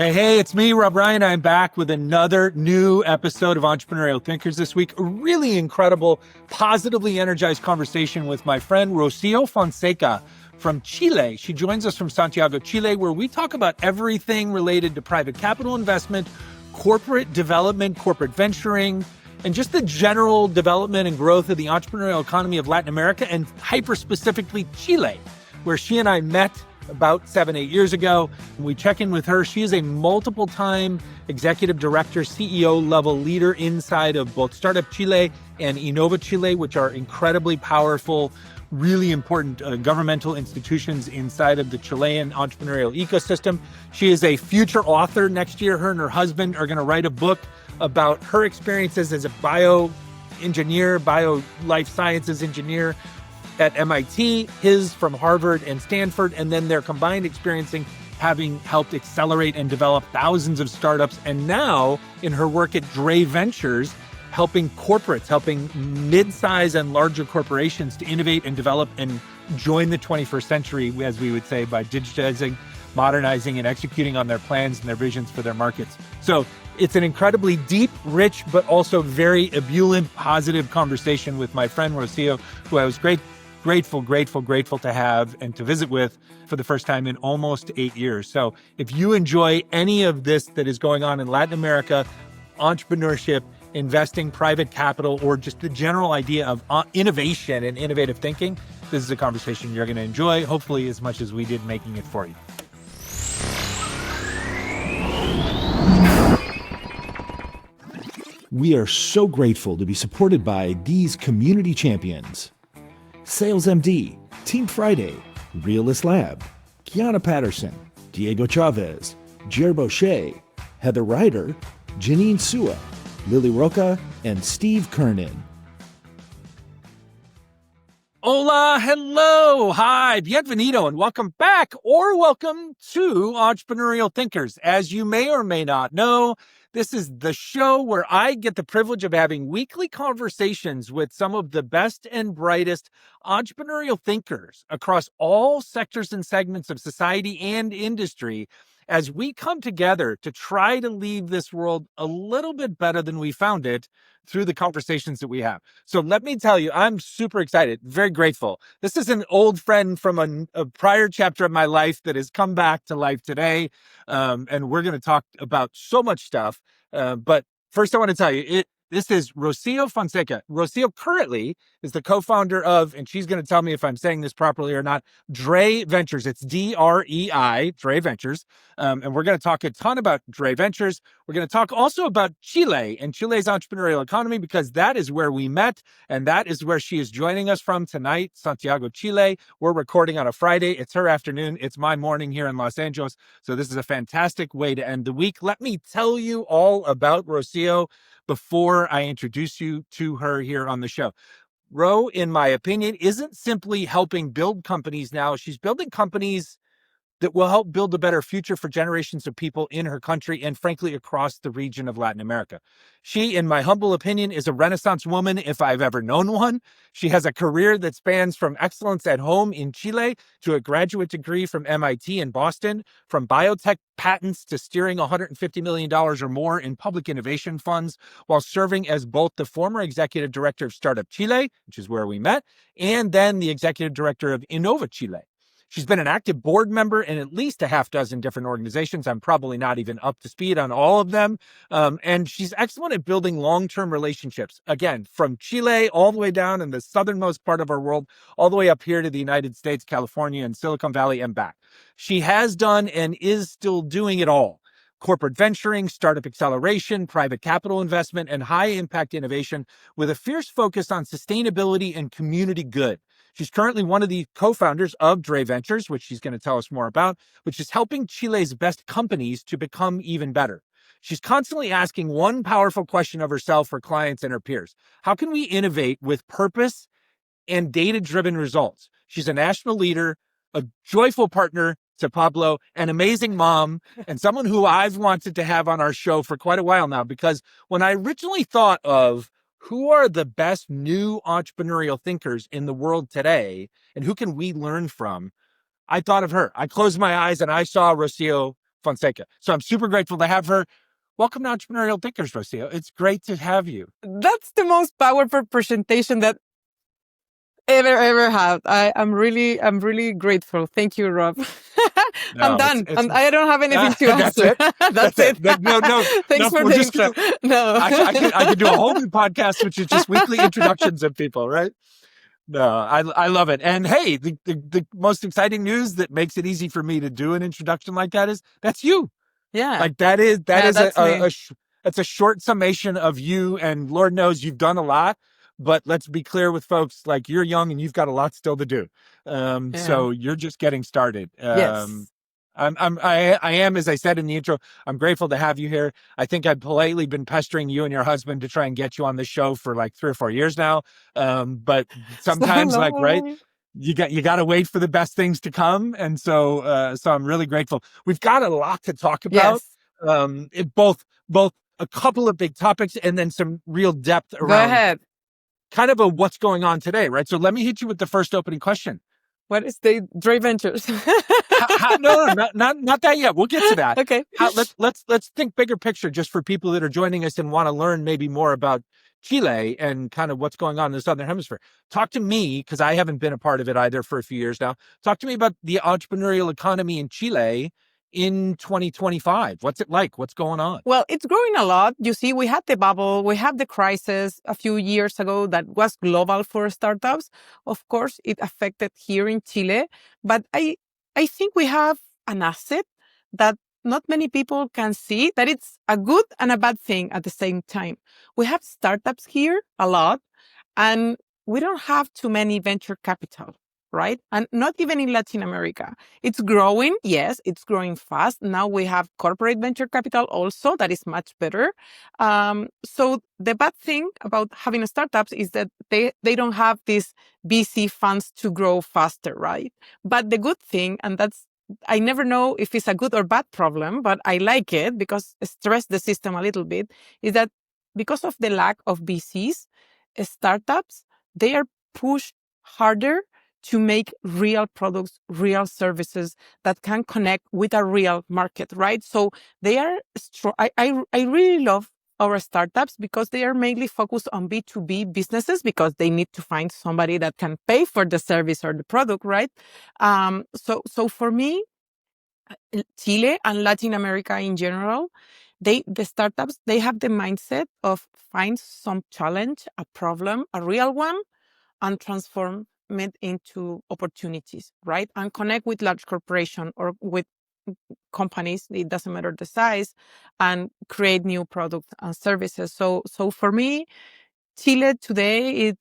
Hey, it's me, Rob Ryan. I'm back with another new episode of Entrepreneurial Thinkers this week. A really incredible, positively energized conversation with my friend Rocio Fonseca from Chile. She joins us from Santiago, Chile, where we talk about everything related to private capital investment, corporate development, corporate venturing, and just the general development and growth of the entrepreneurial economy of Latin America, and hyper specifically Chile, where she and I met about 7-8 years ago. We check in with her. She is a multiple time executive director, CEO level leader inside of both Startup Chile and Innova Chile, which are incredibly powerful, really important governmental institutions inside of the Chilean entrepreneurial ecosystem. She is a future author. Next year, her and her husband are going to write a book about her experiences as a bioengineer, bio life sciences engineer at MIT, his from Harvard and Stanford, and then their combined experiencing having helped accelerate and develop thousands of startups. And now in her work at Drei Ventures, helping corporates, helping mid-size and larger corporations to innovate and develop and join the 21st century, as we would say, by digitizing, modernizing, and executing on their plans and their visions for their markets. So it's an incredibly deep, rich, but also very ebullient, positive conversation with my friend Rocio, who I was grateful to have and to visit with for the first time in almost 8 years. So if you enjoy any of this that is going on in Latin America, entrepreneurship, investing, private capital, or just the general idea of innovation and innovative thinking, this is a conversation you're going to enjoy, hopefully as much as we did making it for you. We are so grateful to be supported by these community champions: Sales MD, Team Friday, Realist Lab, Kiana Patterson, Diego Chavez, Jer Boucher, Heather Ryder, Janine Sua, Lily Roca, and Steve Kernan. Hola, hello, hi, bienvenido, and welcome back or welcome to Entrepreneurial Thinkers. As you may or may not know, this is the show where I get the privilege of having weekly conversations with some of the best and brightest entrepreneurial thinkers across all sectors and segments of society and industry as we come together to try to leave this world a little bit better than we found it through the conversations that we have. So let me tell you, I'm super excited, very grateful. This is an old friend from a prior chapter of my life that has come back to life today. And we're going to talk about so much stuff. But first I want to tell you, this is Rocio Fonseca. Rocio currently is the co-founder of, and she's going to tell me if I'm saying this properly or not, Drei Ventures. It's DREI, Drei Ventures. And we're going to talk a ton about Drei Ventures. We're going to talk also about Chile and Chile's entrepreneurial economy, because that is where we met. And that is where she is joining us from tonight, Santiago, Chile. We're recording on a Friday. It's her afternoon. It's my morning here in Los Angeles. So this is a fantastic way to end the week. Let me tell you all about Rocio before I introduce you to her here on the show. Ro, in my opinion, isn't simply helping build companies now. She's building companies that will help build a better future for generations of people in her country and, frankly, across the region of Latin America. She, in my humble opinion, is a Renaissance woman if I've ever known one. She has a career that spans from excellence at home in Chile to a graduate degree from MIT in Boston, from biotech patents to steering $150 million or more in public innovation funds, while serving as both the former executive director of Startup Chile, which is where we met, and then the executive director of Innova Chile. She's been an active board member in at least a half dozen different organizations. I'm probably not even up to speed on all of them. And she's excellent at building long-term relationships. Again, from Chile all the way down in the southernmost part of our world, all the way up here to the United States, California, and Silicon Valley and back. She has done and is still doing it all: corporate venturing, startup acceleration, private capital investment, and high-impact innovation with a fierce focus on sustainability and community good. She's currently one of the co-founders of Drei Ventures, which she's going to tell us more about, which is helping Chile's best companies to become even better. She's constantly asking one powerful question of herself, her clients, and her peers: how can we innovate with purpose and data-driven results? She's a national leader, a joyful partner to Pablo, an amazing mom, and someone who I've wanted to have on our show for quite a while now, because when I originally thought of who are the best new entrepreneurial thinkers in the world today and who can we learn from, I thought of her. I closed my eyes and I saw Rocio Fonseca. So I'm super grateful to have her. Welcome to Entrepreneurial Thinkers, Rocio. It's great to have you. That's the most powerful presentation that ever had. I'm really grateful. Thank you, Rob. I'm done. I don't have anything to answer. That's it. No. Thanks for the intro. No. Actually, I could do a whole new podcast, which is just weekly introductions of people, right? No, I love it. And hey, the most exciting news that makes it easy for me to do an introduction like that is that's you. Yeah. Like that is that's a short summation of you, and Lord knows you've done a lot. But let's be clear with folks, like you're young and you've got a lot still to do. So you're just getting started. Yes. I am, as I said in the intro, I'm grateful to have you here. I think I've politely been pestering you and your husband to try and get you on the show for like 3 or 4 years now. But sometimes right, you got to wait for the best things to come. And so I'm really grateful. We've got a lot to talk about. Yes. Both a couple of big topics and then some real depth around. Go ahead. Kind of what's going on today, right? So let me hit you with the first opening question. What is the Drei Ventures? No, not that yet. We'll get to that. Okay. Let's think bigger picture, just for people that are joining us and want to learn maybe more about Chile and kind of what's going on in the Southern Hemisphere. Talk to me, because I haven't been a part of it either for a few years now. Talk to me about the entrepreneurial economy in Chile in 2025. What's it like? What's going on? Well, it's growing a lot. You see, we had the bubble, we had the crisis a few years ago that was global for startups. Of course, it affected here in Chile, but I think we have an asset that not many people can see, that it's a good and a bad thing at the same time. We have startups here a lot, and we don't have too many venture capital, right? And not even in Latin America. It's growing. Yes, it's growing fast. Now we have corporate venture capital also that is much better. So the bad thing about having startups is that they don't have these VC funds to grow faster, right? But the good thing, and I never know if it's a good or bad problem, but I like it because it stresses the system a little bit, is that because of the lack of VCs, startups, they are pushed harder to make real products, real services that can connect with a real market, right? So they are strong. I really love our startups because they are mainly focused on B2B businesses because they need to find somebody that can pay for the service or the product, right? So for me, Chile and Latin America in general, the startups, they have the mindset of find some challenge, a problem, a real one, and transform it into opportunities, right? And connect with large corporation or with companies, it doesn't matter the size, and create new products and services. So for me, Chile today,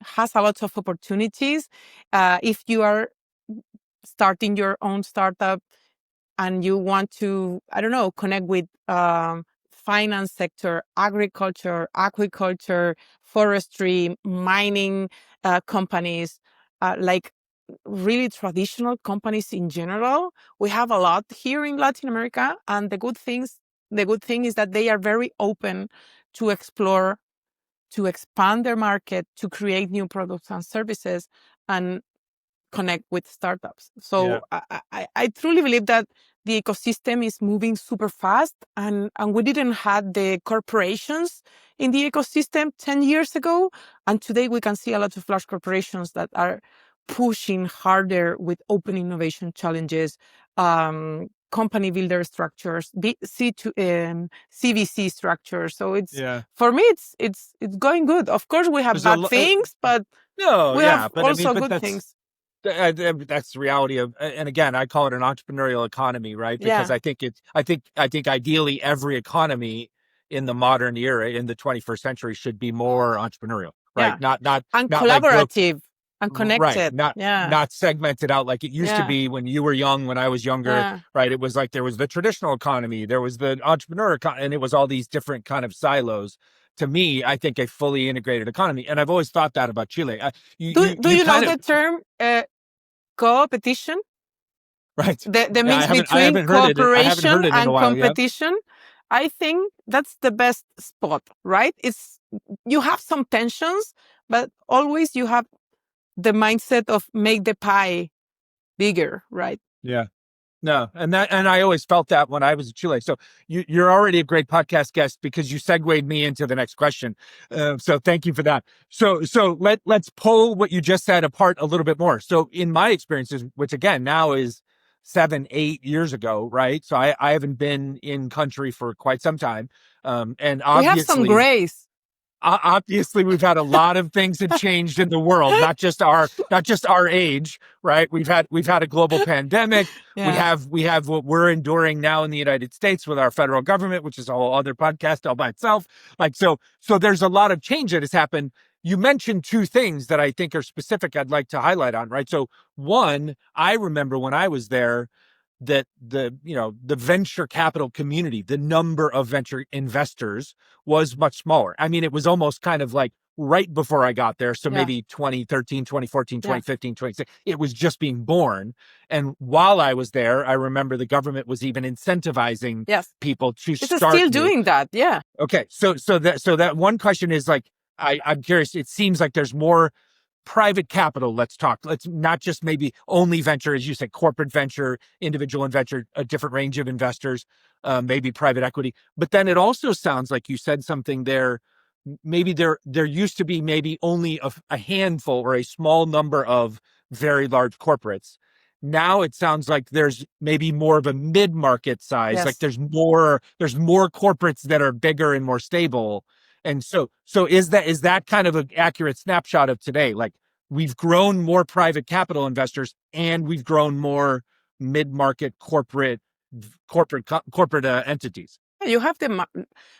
has a lot of opportunities. If you are starting your own startup and you want to, I don't know, connect with finance sector, agriculture, aquaculture, forestry, mining companies, like really traditional companies in general. We have a lot here in Latin America, and the good thing is that they are very open to explore, to expand their market, to create new products and services, and connect with startups. So I truly believe that the ecosystem is moving super fast, and we didn't have the corporations in the ecosystem 10 years ago. And today we can see a lot of large corporations that are pushing harder with open innovation challenges, company builder structures, CVC structures. So for me, it's going good. Of course, we have bad things, but we have also good things. That's the reality of, and again, I call it an entrepreneurial economy, right? Because I think ideally every economy in the modern era, in the 21st century, should be more entrepreneurial, right? Not and not collaborative and connected, right? Not segmented out like it used to be when you were young, when I was younger, right? It was like there was the traditional economy, there was the entrepreneur economy, and it was all these different kind of silos. To me, I think a fully integrated economy, and I've always thought that about Chile. Do you know the term competition? Right. The mix between cooperation and competition. I think that's the best spot, right? You have some tensions, but always you have the mindset of make the pie bigger, right? Yeah. No, and I always felt that when I was in Chile. So you're already a great podcast guest because you segued me into the next question. So thank you for that. So let's pull what you just said apart a little bit more. So in my experiences, which again now is 7, 8 years ago, right? So I haven't been in country for quite some time, and We have some obviously grace. obviously we've had a lot of things have changed in the world, not just our age, right? We've had a global pandemic. we Yeah. have we have what we're enduring now in the United States with our federal government, which is a whole other podcast all by itself. Like, so there's a lot of change that has happened. You mentioned two things that I think are specific I'd like to highlight on, right? So one, I remember when I was there that the venture capital community, the number of venture investors was much smaller. I mean, it was almost kind of like right before I got there. So Yeah. maybe 2013, 2014, Yeah. 2015, 2016, it was just being born. And while I was there, I remember the government was even incentivizing Yes. people to It's start still new. doing that. Yeah. Okay. So that one question is like, I'm curious, it seems like there's more private capital. Let's not just maybe only venture, as you said, corporate venture, individual venture, a different range of investors, maybe private equity. But then it also sounds like you said something there. Maybe there used to be maybe only a handful or a small number of very large corporates. Now it sounds like there's maybe more of a mid-market size. Like Yes. there's more corporates that are bigger and more stable. And so is that kind of an accurate snapshot of today? Like, we've grown more private capital investors and we've grown more mid-market corporate entities. You have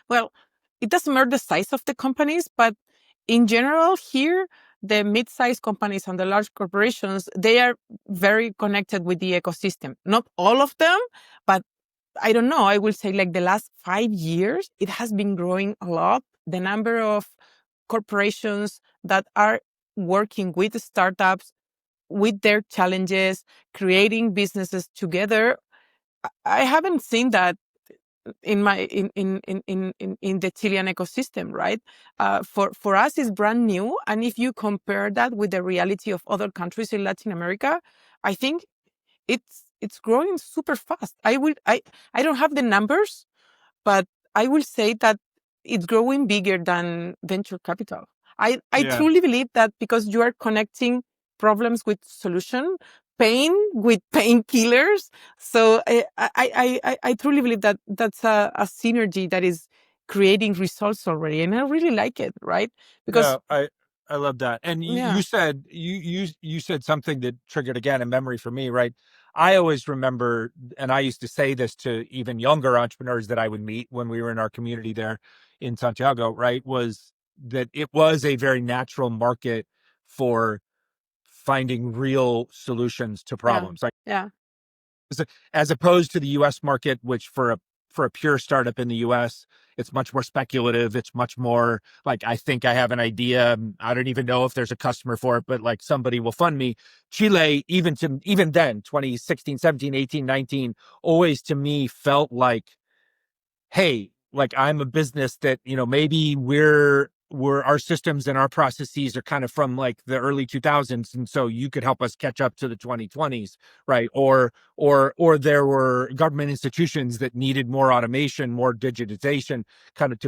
well, it doesn't matter the size of the companies, but in general here, the mid-sized companies and the large corporations, they are very connected with the ecosystem. Not all of them, but I don't know. I will say like the last 5 years, it has been growing a lot. The number of corporations that are working with startups, with their challenges, creating businesses together. I haven't seen that in my in the Chilean ecosystem, right? For us, it's brand new, and if you compare that with the reality of other countries in Latin America, I think it's growing super fast. I don't have the numbers, but I will say that it's growing bigger than venture capital. I Yeah. truly believe that because you are connecting problems with solution, pain with painkillers. So I truly believe that that's a synergy that is creating results already, and I really like it, right? Because No, I love that. And you yeah, said you said something that triggered again a memory for me, right? I always remember, and I used to say this to even younger entrepreneurs that I would meet when we were in our community there in Santiago, right? Was that it was a very natural market for finding real solutions to yeah, problems. Like, yeah, as opposed to the US market, which for a pure startup in the US, it's much more speculative. It's much more like, I think I have an idea. I don't even know if there's a customer for it, but like somebody will fund me. Chile, even then, 2016, 17, 18, 19, always to me felt like, hey, like, I'm a business that, maybe we're our systems and our processes are kind of from like the early 2000s, and so you could help us catch up to the 2020s, right? Or there were government institutions that needed more automation, more digitization, kind of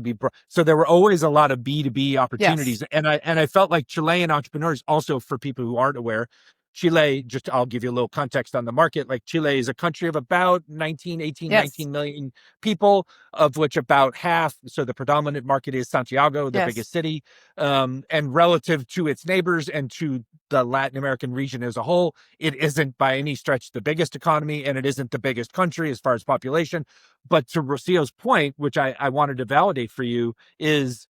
so there were always a lot of B2B yes, opportunities. And I felt like Chilean entrepreneurs, also, for people who aren't aware, Chile, just I'll give you a little context on the market. Like, Chile is a country of about 19, 18, yes, 19 million people, of which about half, so the predominant market is Santiago, the yes, biggest city. And relative to its neighbors and to the Latin American region as a whole, it isn't by any stretch the biggest economy, and it isn't the biggest country as far as population. But to Rocio's point, which I wanted to validate for you, is,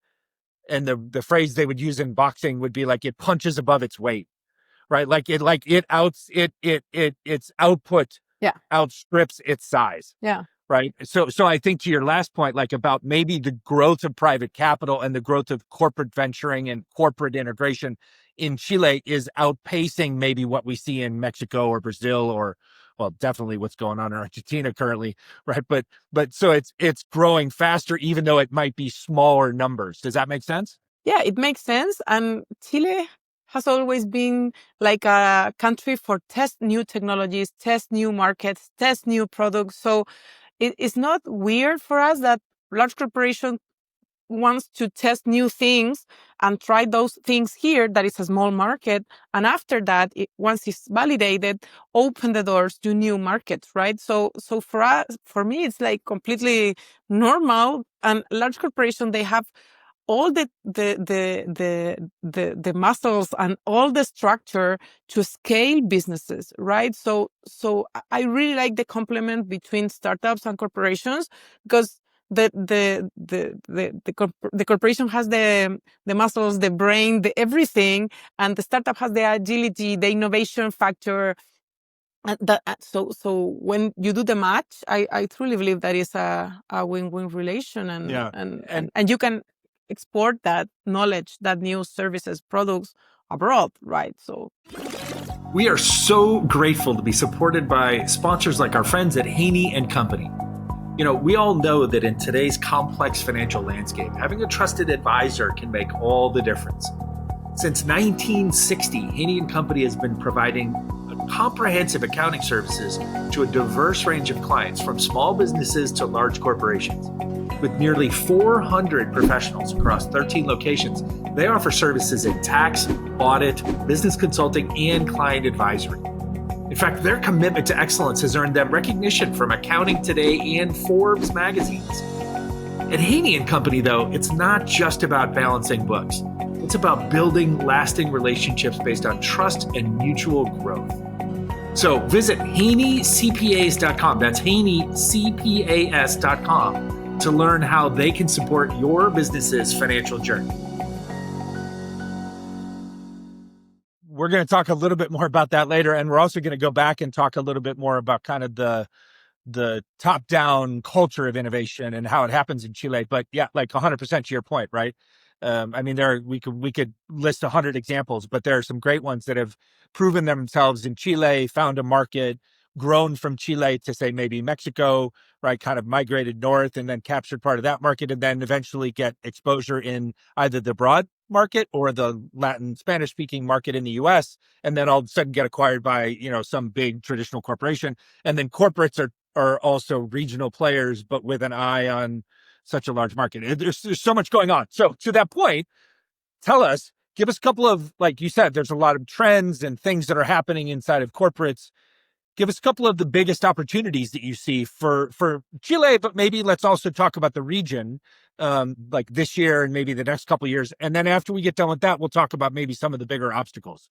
and the phrase they would use in boxing would be like, it punches above its weight, right? Its output yeah, outstrips its size, yeah. right? So I think, to your last point, like about maybe the growth of private capital and the growth of corporate venturing and corporate integration in Chile is outpacing maybe what we see in Mexico or Brazil, or, well, definitely what's going on in Argentina currently, right? But so it's growing faster, even though it might be smaller numbers. Does that make sense? Yeah, it makes sense. And Chile has always been like a country for test new technologies, test new markets, test new products. So it's not weird for us that large corporations wants to test new things and try those things here that is a small market, and after that once it's validated, open the doors to new markets, right? So for me it's like completely normal. And large corporation, they have all the muscles and all the structure to scale businesses, right? So I really like the complement between startups and corporations, because the corporation has the muscles, the brain, the everything, and the startup has the agility, the innovation factor. And so when you do the match, I truly believe that is a win-win relation, and you can export that knowledge, that new services, products abroad, right? So we are so grateful to be supported by sponsors like our friends at Haney and Company. You know, we all know that in today's complex financial landscape, having a trusted advisor can make all the difference. Since 1960, Haney and Company has been providing comprehensive accounting services to a diverse range of clients, from small businesses to large corporations. With nearly 400 professionals across 13 locations, they offer services in tax, audit, business consulting, and client advisory. In fact, their commitment to excellence has earned them recognition from Accounting Today and Forbes magazines. At Haney and Company, though, it's not just about balancing books. It's about building lasting relationships based on trust and mutual growth. So visit HaneyCPAs.com, that's HaneyCPAs.com, to learn how they can support your business's financial journey. We're going to talk a little bit more about that later, and we're also going to go back and talk a little bit more about kind of the top-down culture of innovation and how it happens in Chile. But yeah, like 100% to your point, right? I mean, we could list 100 examples, but there are some great ones that have proven themselves in Chile, found a market, grown from Chile to, say, maybe Mexico, right? Kind of migrated north and then captured part of that market, and then eventually get exposure in either the broad market or the Latin Spanish speaking market in the US, and then all of a sudden get acquired by, you know, some big traditional corporation. And then corporates are also regional players, but with an eye on such a large market. There's so much going on. So to that point, give us a couple of, like you said, there's a lot of trends and things that are happening inside of corporates. Give us a couple of the biggest opportunities that you see for Chile, but maybe let's also talk about the region, like this year and maybe the next couple of years. And then after we get done with that, we'll talk about maybe some of the bigger obstacles.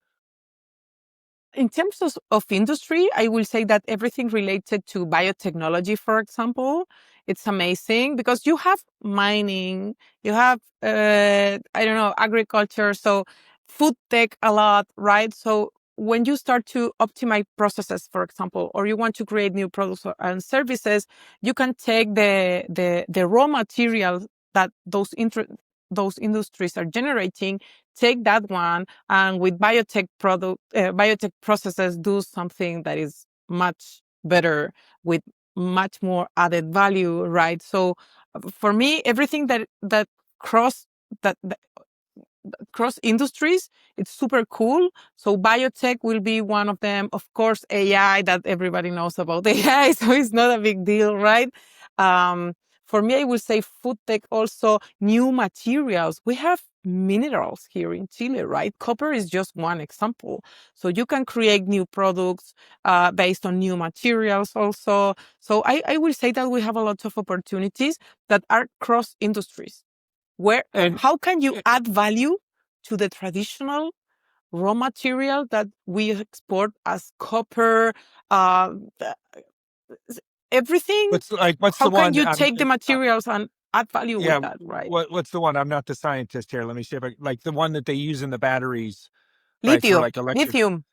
In terms of industry, I will say that everything related to biotechnology, for example, it's amazing, because you have mining, you have, agriculture, so food tech a lot, right? So when you start to optimize processes, for example, or you want to create new products and services, you can take the raw materials that those industries are generating, take that one, and with biotech processes, do something that is much better with much more added value, right? So for me, everything that cross industries, it's super cool. So biotech will be one of them. Of course, AI, that everybody knows about AI, so it's not a big deal, right? For me, I would say food tech also, new materials. We have minerals here in Chile, right? Copper is just one example. So you can create new products based on new materials also. So I will say that we have a lot of opportunities that are cross industries. How can you add value to the traditional raw material that we export as copper, everything? How can you take the materials and add value with that, right? What's the one? I'm not the scientist here. Let me see if like the one that they use in the batteries. Lithium. Right, for like lithium.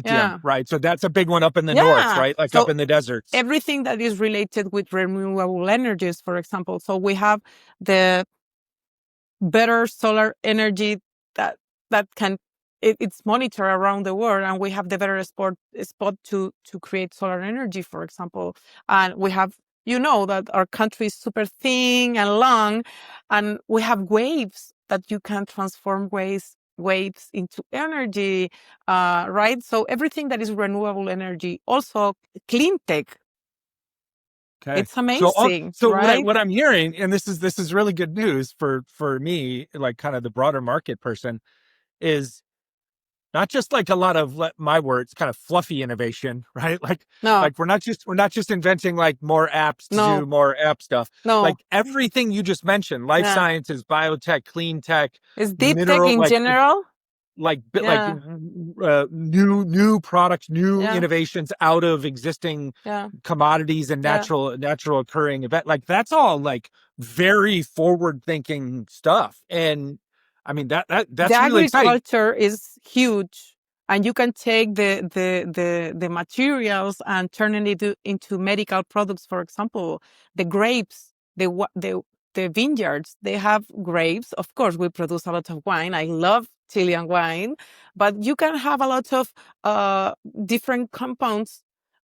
Yeah. Right. So that's a big one up in the north, right? Like so up in the deserts. Everything that is related with renewable energies, for example. So we have the better solar energy that can it's monitored around the world, and we have the better spot to create solar energy, for example. And we have, that our country is super thin and long, and we have waves that you can transform waste waves into energy, right? So everything that is renewable energy, also clean tech. Okay. It's amazing, So right? what I'm hearing, and this is really good news for me, like kind of the broader market person, is not just like a lot of my words, kind of fluffy innovation, right? No, Like we're not just inventing like more apps to no, do more app stuff. no. Like everything you just mentioned, life Yeah. sciences, biotech, clean tech, It's deep tech mineral, in general. like Yeah. new products, new Yeah. innovations out of existing Yeah. commodities and Yeah. natural occurring event. Like that's all like very forward thinking stuff. And I mean The that's really exciting. agriculture is huge, and you can take the materials and turn it into medical products. For example, the grapes, the vineyards, they have grapes. Of course, we produce a lot of wine. I love Chilean wine, but you can have a lot of uh, different compounds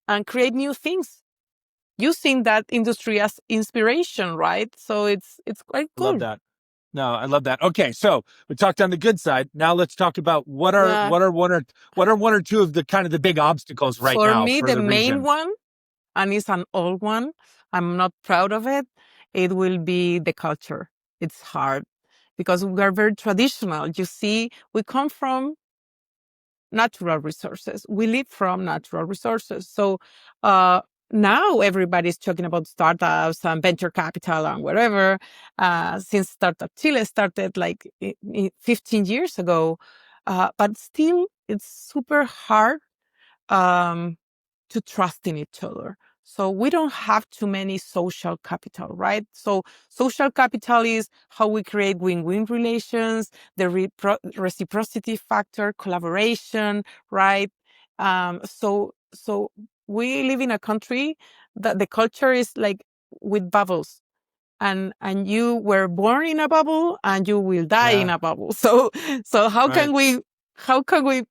and create new things using that industry as inspiration, right? So it's quite I love cool. that. No, I love that. Okay, so we talked on the good side. Now let's talk about Yeah. what are one or two of the kind of the big obstacles right For now me, for the the main region. one, and it's an old one, I'm not proud of it, it will be the culture. It's hard because we are very traditional. You see, we come from natural resources. We live from natural resources. So uh, now everybody's talking about startups and venture capital and whatever. Since Startup Chile started like 15 years ago, but still it's super hard um, to trust in each other. So we don't have too many social capital, right? So social capital is how we create win-win relations, the reciprocity factor, collaboration, right? So we live in a country that the culture is like with bubbles. And you were born in a bubble and you will die in Yeah, a bubble. So right. how can we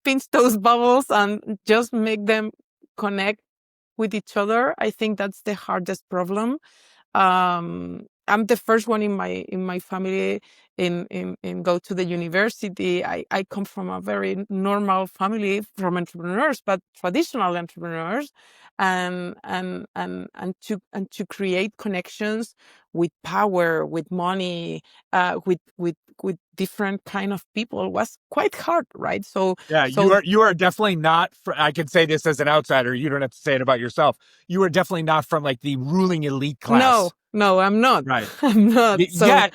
pinch those bubbles and just make them connect with each other? I think that's the hardest problem. I'm the first one in my family in go to the university. I come from a very normal family from entrepreneurs, but traditional entrepreneurs, and to create connections with power, with money, with different kind of people was quite hard, right? Yeah, So you are definitely not. I can say this as an outsider. You don't have to say it about yourself. You are definitely not from like the ruling elite no, class, no, I'm not. right? I'm not. So Yet,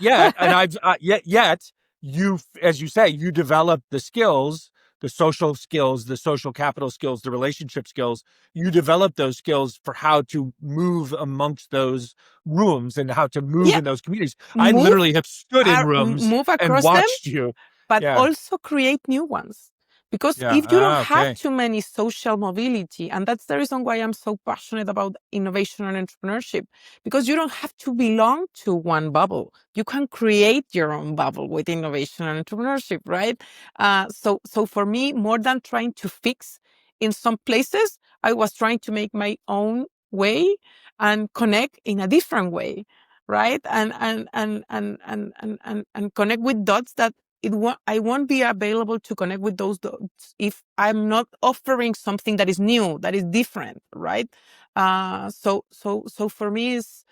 and I've yet you, as you say, you develop the skills, the social skills, the social capital skills, the relationship skills. You develop those skills for how to move amongst those rooms and how to move yeah, in those communities. I move literally have stood in rooms move and across them, watched you. but Yeah, also create new ones. Because yeah. if you don't Ah, have okay. too many social mobility, and that's the reason why I'm so passionate about innovation and entrepreneurship, because you don't have to belong to one bubble. You can create your own bubble with innovation and entrepreneurship, right? So for me, more than trying to fix in some places, I was trying to make my own way and connect in a different way, right? And connect with dots that I won't be available to connect with those dots if I'm not offering something that is new, that is different, right? So for me, is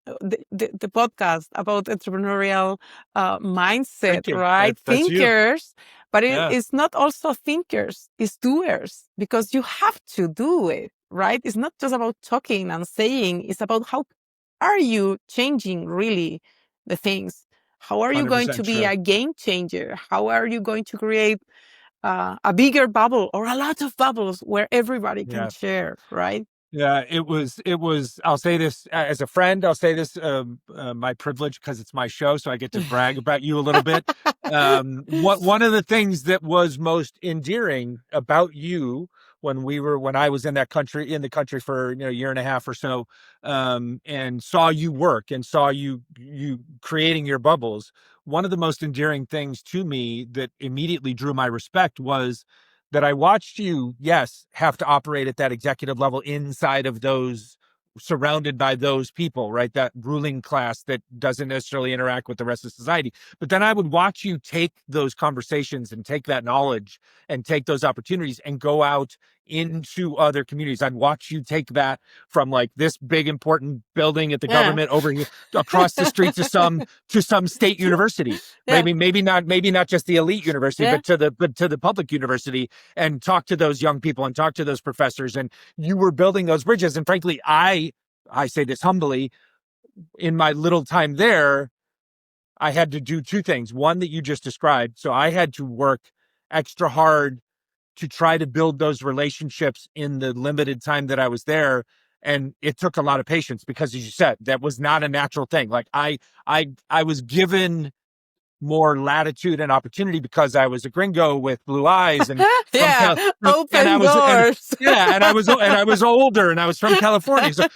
the podcast about entrepreneurial mindset, Thinking. right? That's you. Thinkers, but Yeah. it's not also thinkers, it's doers, because you have to do it, right? It's not just about talking and saying, it's about how are you changing really the things? How are you going to 100% be true. a game changer? How are you going to create a bigger bubble or a lot of bubbles where everybody can Yeah. share, right? Yeah, it was, I'll say this as a friend, I'll say this, my privilege because it's my show, so I get to brag about you a little bit. One of the things that was most endearing about you when I was in the country for, a year and a half or so, and saw you work and saw you creating your bubbles, one of the most endearing things to me that immediately drew my respect was that I watched you, yes, have to operate at that executive level inside of those surrounded by those people, right? That ruling class that doesn't necessarily interact with the rest of society. But then I would watch you take those conversations and take that knowledge and take those opportunities and go out into other communities. I'd watch you take that from like this big important building at the government over here across the street to some state university. Maybe not just the elite university, but to the public university, and talk to those young people and talk to those professors. And you were building those bridges. And frankly, I say this humbly, in my little time there, I had to do two things. One that you just described. So I had to work extra hard to try to build those relationships in the limited time that I was there. And it took a lot of patience because, as you said, that was not a natural thing. Like I was given more latitude and opportunity because I was a gringo with blue eyes and open doors. And I was older and I was from California. So,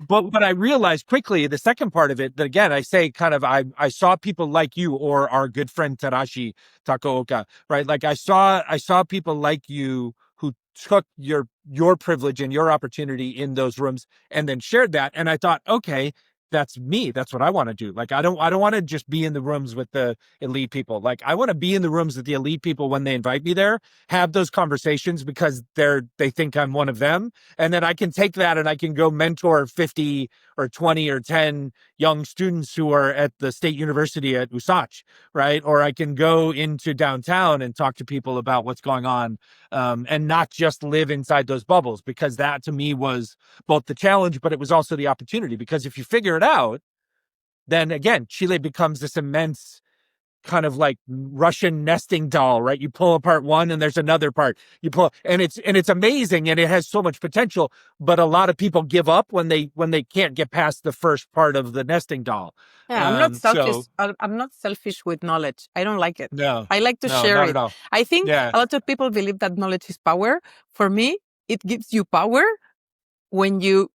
but I realized quickly the second part of it, that again, I say kind of, I saw people like you or our good friend Tarashi Takaoka, right? Like I saw people like you who took your privilege and your opportunity in those rooms and then shared that. And I thought, okay, that's me. That's what I want to do. Like, I don't want to just be in the rooms with the elite people. Like, I want to be in the rooms with the elite people when they invite me there, have those conversations because they think I'm one of them. And then I can take that and I can go mentor 50 or 20 or 10 young students who are at the state university at USACH, right? Or I can go into downtown and talk to people about what's going on, and not just live inside those bubbles, because that to me was both the challenge, but it was also the opportunity. Because if you figure it out, then again, Chile becomes this immense kind of like Russian nesting doll, right? You pull apart one and there's another part. You pull, and it's amazing and it has so much potential, but a lot of people give up when they can't get past the first part of the nesting doll. I'm not selfish. I'm not selfish with knowledge. I don't like it. No, I like to share it. I think a lot of people believe that knowledge is power. For me, it gives you power when you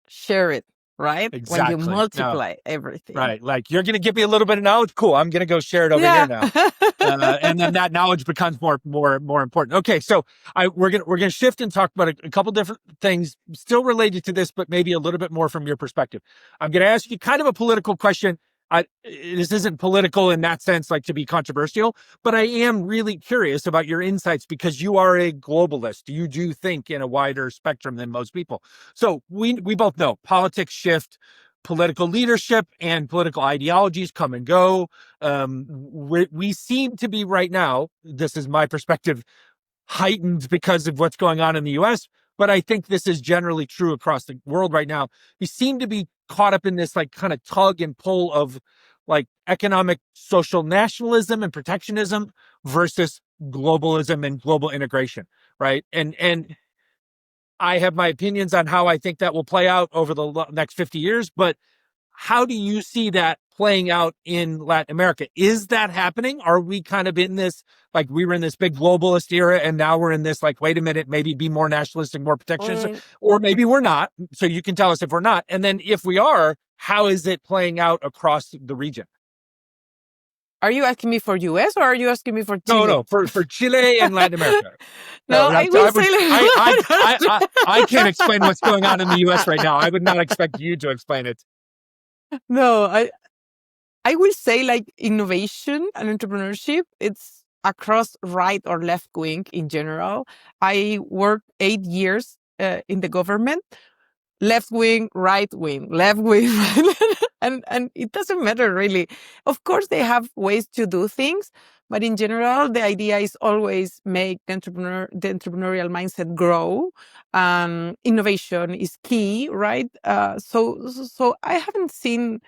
share it. Right? Exactly. When you multiply everything. Right. Like, you're going to give me a little bit of knowledge. Cool. I'm going to go share it over here now. And then that knowledge becomes more important. Okay. So we're going to shift and talk about a couple different things still related to this, but maybe a little bit more from your perspective. I'm going to ask you kind of a political question. This isn't political in that sense, like to be controversial, but I am really curious about your insights because you are a globalist. You do think in a wider spectrum than most people. So we both know politics shift, political leadership and political ideologies come and go. We seem to be right now, this is my perspective, heightened because of what's going on in the US, but I think this is generally true across the world right now. We seem to be caught up in this like kind of tug and pull of like economic social nationalism and protectionism versus globalism and global integration, right? And I have my opinions on how I think that will play out over the next 50 years, but how do you see that playing out in Latin America? Is that happening? Are we kind of in this, like we were in this big globalist era and now we're in this, like, wait a minute, maybe be more nationalistic, more protectionist, or maybe we're not. So you can tell us if we're not. And then if we are, how is it playing out across the region? Are you asking me for US or are you asking me for Chile? No, for Chile and Latin America. I can't explain what's going on in the US right now. I would not expect you to explain it. No, I will say like innovation and entrepreneurship, it's across right or left wing in general. I worked 8 years in the government, left wing, right wing, left wing, and it doesn't matter really. Of course, they have ways to do things, but in general, the idea is always make the entrepreneurial mindset grow. Innovation is key, right? So I haven't seen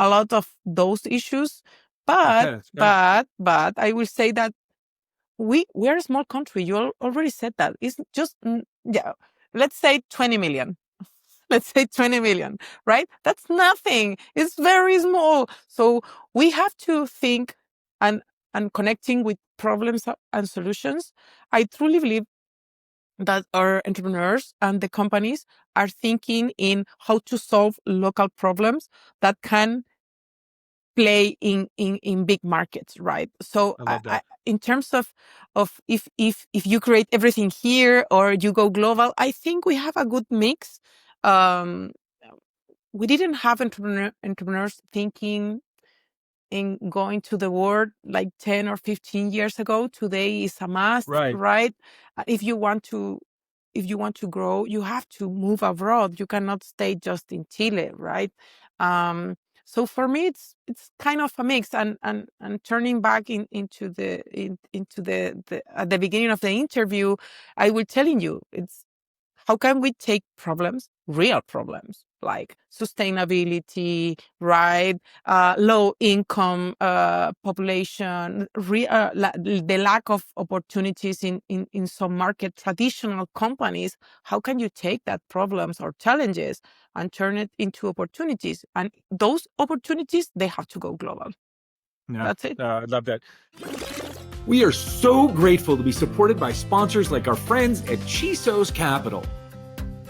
a lot of those issues, but I will say that we're a small country. You already said that. It's just let's say 20 million. Let's say 20 million, right? That's nothing. It's very small. So we have to think and connecting with problems and solutions. I truly believe that our entrepreneurs and the companies are thinking in how to solve local problems that can play in big markets, right? So in terms of if you create everything here or you go global, I think we have a good mix. Um, we didn't have entrepreneurs thinking in going to the world like 10 or 15 years ago. Today is a must, right? If you want to grow, you have to move abroad. You cannot stay just in Chile, right? So for me, it's kind of a mix. And turning back into the at the beginning of the interview, I will telling you, it's how can we take problems, real problems, like sustainability, right? Low income population, the lack of opportunities in some market, traditional companies. How can you take that problems or challenges and turn it into opportunities? And those opportunities, they have to go global. Yeah, that's it. I love that. We are so grateful to be supported by sponsors like our friends at Chisos Capital.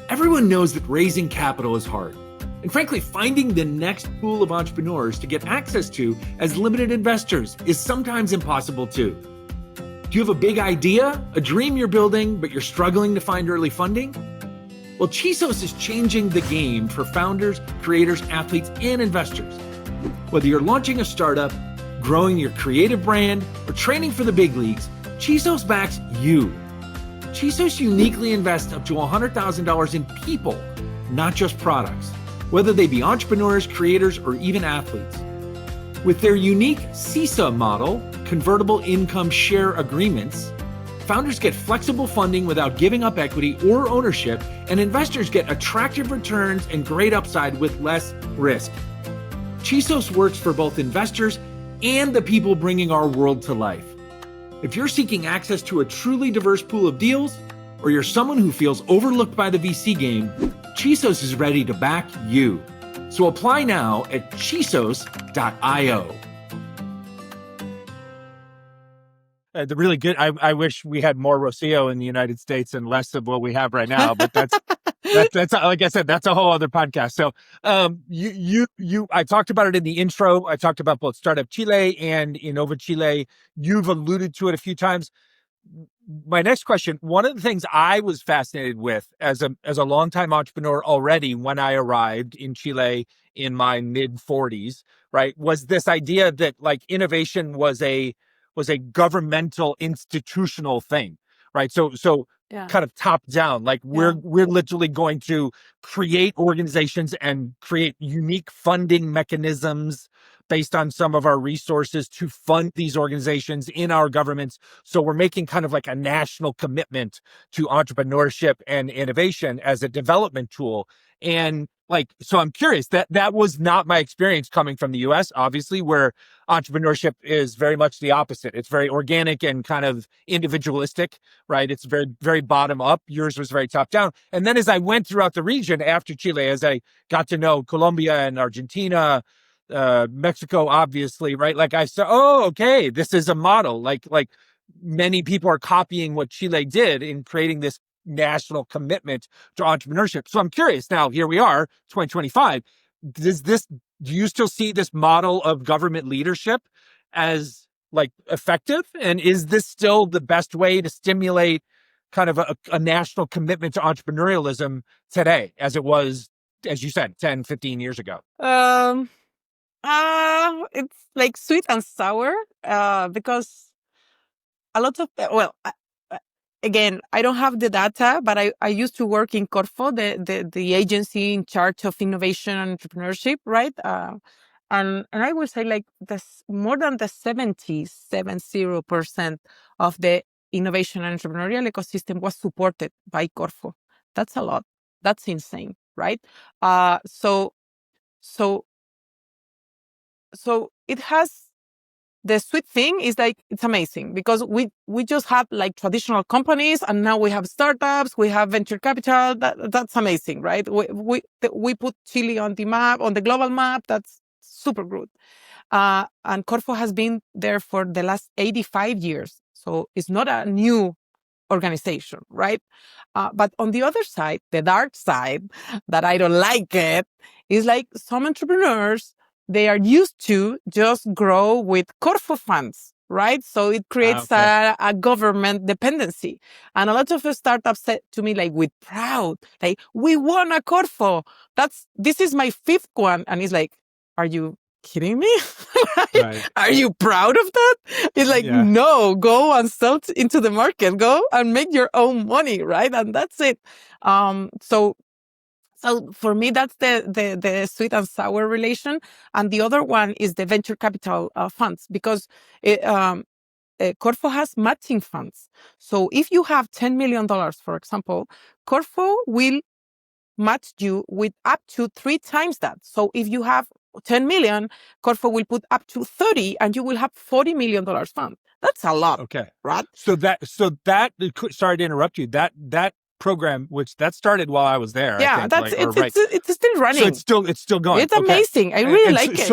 Everyone knows that raising capital is hard. And frankly, finding the next pool of entrepreneurs to get access to as limited investors is sometimes impossible too. Do you have a big idea, a dream you're building, but you're struggling to find early funding? Well, Chisos is changing the game for founders, creators, athletes, and investors. Whether you're launching a startup, growing your creative brand, or training for the big leagues, Chisos backs you. Chisos uniquely invests up to $100,000 in people, not just products, whether they be entrepreneurs, creators, or even athletes. With their unique CISA model, convertible income share agreements, founders get flexible funding without giving up equity or ownership, and investors get attractive returns and great upside with less risk. Chisos works for both investors and the people bringing our world to life. If you're seeking access to a truly diverse pool of deals, or you're someone who feels overlooked by the VC game, Chisos is ready to back you. So apply now at chisos.io. The really good. I wish we had more Rocio in the United States and less of what we have right now. But that's like I said, that's a whole other podcast. So I talked about it in the intro. I talked about both Startup Chile and Innova Chile. You've alluded to it a few times. My next question, one of the things I was fascinated with as a longtime entrepreneur already when I arrived in Chile in my mid 40s, right, was this idea that like innovation was a governmental institutional thing, right? So kind of top down, like we're literally going to create organizations and create unique funding mechanisms based on some of our resources to fund these organizations in our governments. So we're making kind of like a national commitment to entrepreneurship and innovation as a development tool. And like, so I'm curious, that was not my experience coming from the US, obviously, where entrepreneurship is very much the opposite. It's very organic and kind of individualistic, right? It's very, very bottom up. Yours was very top down. And then as I went throughout the region after Chile, as I got to know Colombia and Argentina, Mexico, obviously, right? Like I said, oh, okay, this is a model. Like many people are copying what Chile did in creating this national commitment to entrepreneurship. So I'm curious now, here we are, 2025. Do you still see this model of government leadership as like effective? And is this still the best way to stimulate kind of a national commitment to entrepreneurialism today, as it was, as you said, 10, 15 years ago? It's like sweet and sour, because a lot of, again, I don't have the data, but I used to work in Corfo, the agency in charge of innovation and entrepreneurship, right? And I would say like this, more than the 70% of the innovation and entrepreneurial ecosystem was supported by Corfo. That's a lot. That's insane, right? So it has, the sweet thing is like, it's amazing because we just have like traditional companies and now we have startups, we have venture capital. That's amazing, right? We put Chile on the map, on the global map. That's super good. And Corfo has been there for the last 85 years. So it's not a new organization, right? But on the other side, the dark side that I don't like it is like some entrepreneurs, they are used to just grow with Corfo funds, right? So it creates a government dependency. And a lot of startups said to me, like, with proud, like, we won a Corfo. This is my fifth one. And it's like, are you kidding me? Right. Are you proud of that? It's like, no, go and sell into the market, go and make your own money, right? And that's it. So for me, that's the sweet and sour relation. And the other one is the venture capital funds, because Corfo has matching funds. So if you have $10 million, for example, Corfo will match you with up to 3 times that. So if you have 10 million, Corfo will put up to 30 and you will have $40 million fund. That's a lot. Okay. Right? So that, sorry to interrupt you, that program, which that started while I was there. Yeah, I think, it's still running. So it's still going. It's amazing. I really like it.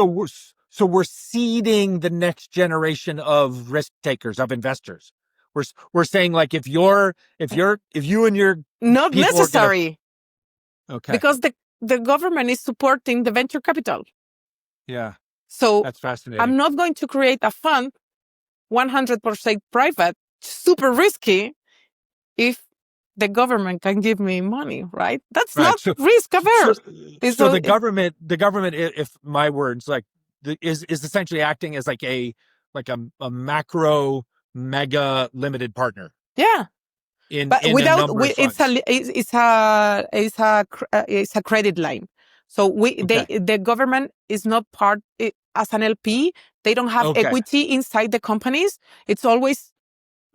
So we're seeding the next generation of risk takers, of investors. We're saying, like, if you and your not necessary. Okay. Because the government is supporting the venture capital. Yeah. So that's fascinating. I'm not going to create a fund 100% private, super risky, if the government can give me money, right? That's not risk averse. So the government, if my words, like, is essentially acting as like a macro mega limited partner. Yeah. But without, it's a credit line. So the government is not part as an LP. They don't have equity inside the companies. It's always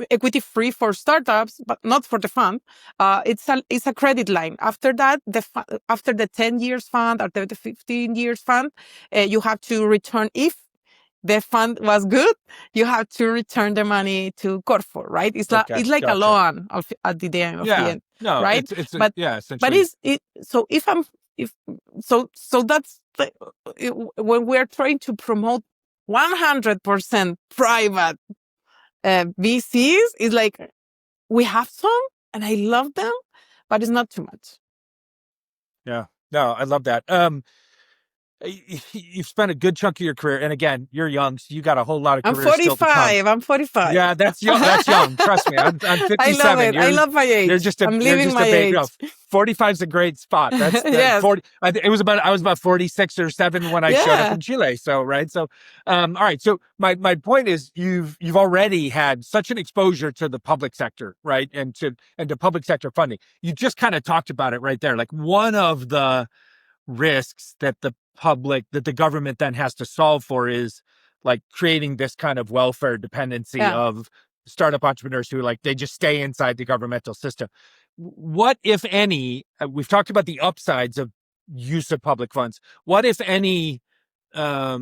equity free for startups, but not for the fund. It's a credit line. After that, after the 10 years fund or the 15 years fund, you have to return. If the fund was good, you have to return the money to Corfo, right? It's like a loan at the end of the end. No, right? Essentially. So that's when we're trying to promote 100% private VCs, is like, we have some and I love them, but it's not too much. Yeah, no, I love that. You've spent a good chunk of your career, and again, you're young, so you got a whole lot of career still to come. I'm 45. Yeah, that's young. That's young. Trust me, I'm 57. I love it. I love my age. I'm living my age. 45 is a great spot. That's yes. 40. I was about 46 or 7 when I showed up in Chile. So right. So all right. So my point is, you've already had such an exposure to the public sector, right, and to public sector funding. You just kind of talked about it right there. Like, one of the risks that the government then has to solve for is, like, creating this kind of welfare dependency of startup entrepreneurs who, like, they just stay inside the governmental system. What, if any, we've talked about the upsides of use of public funds. What, if any, are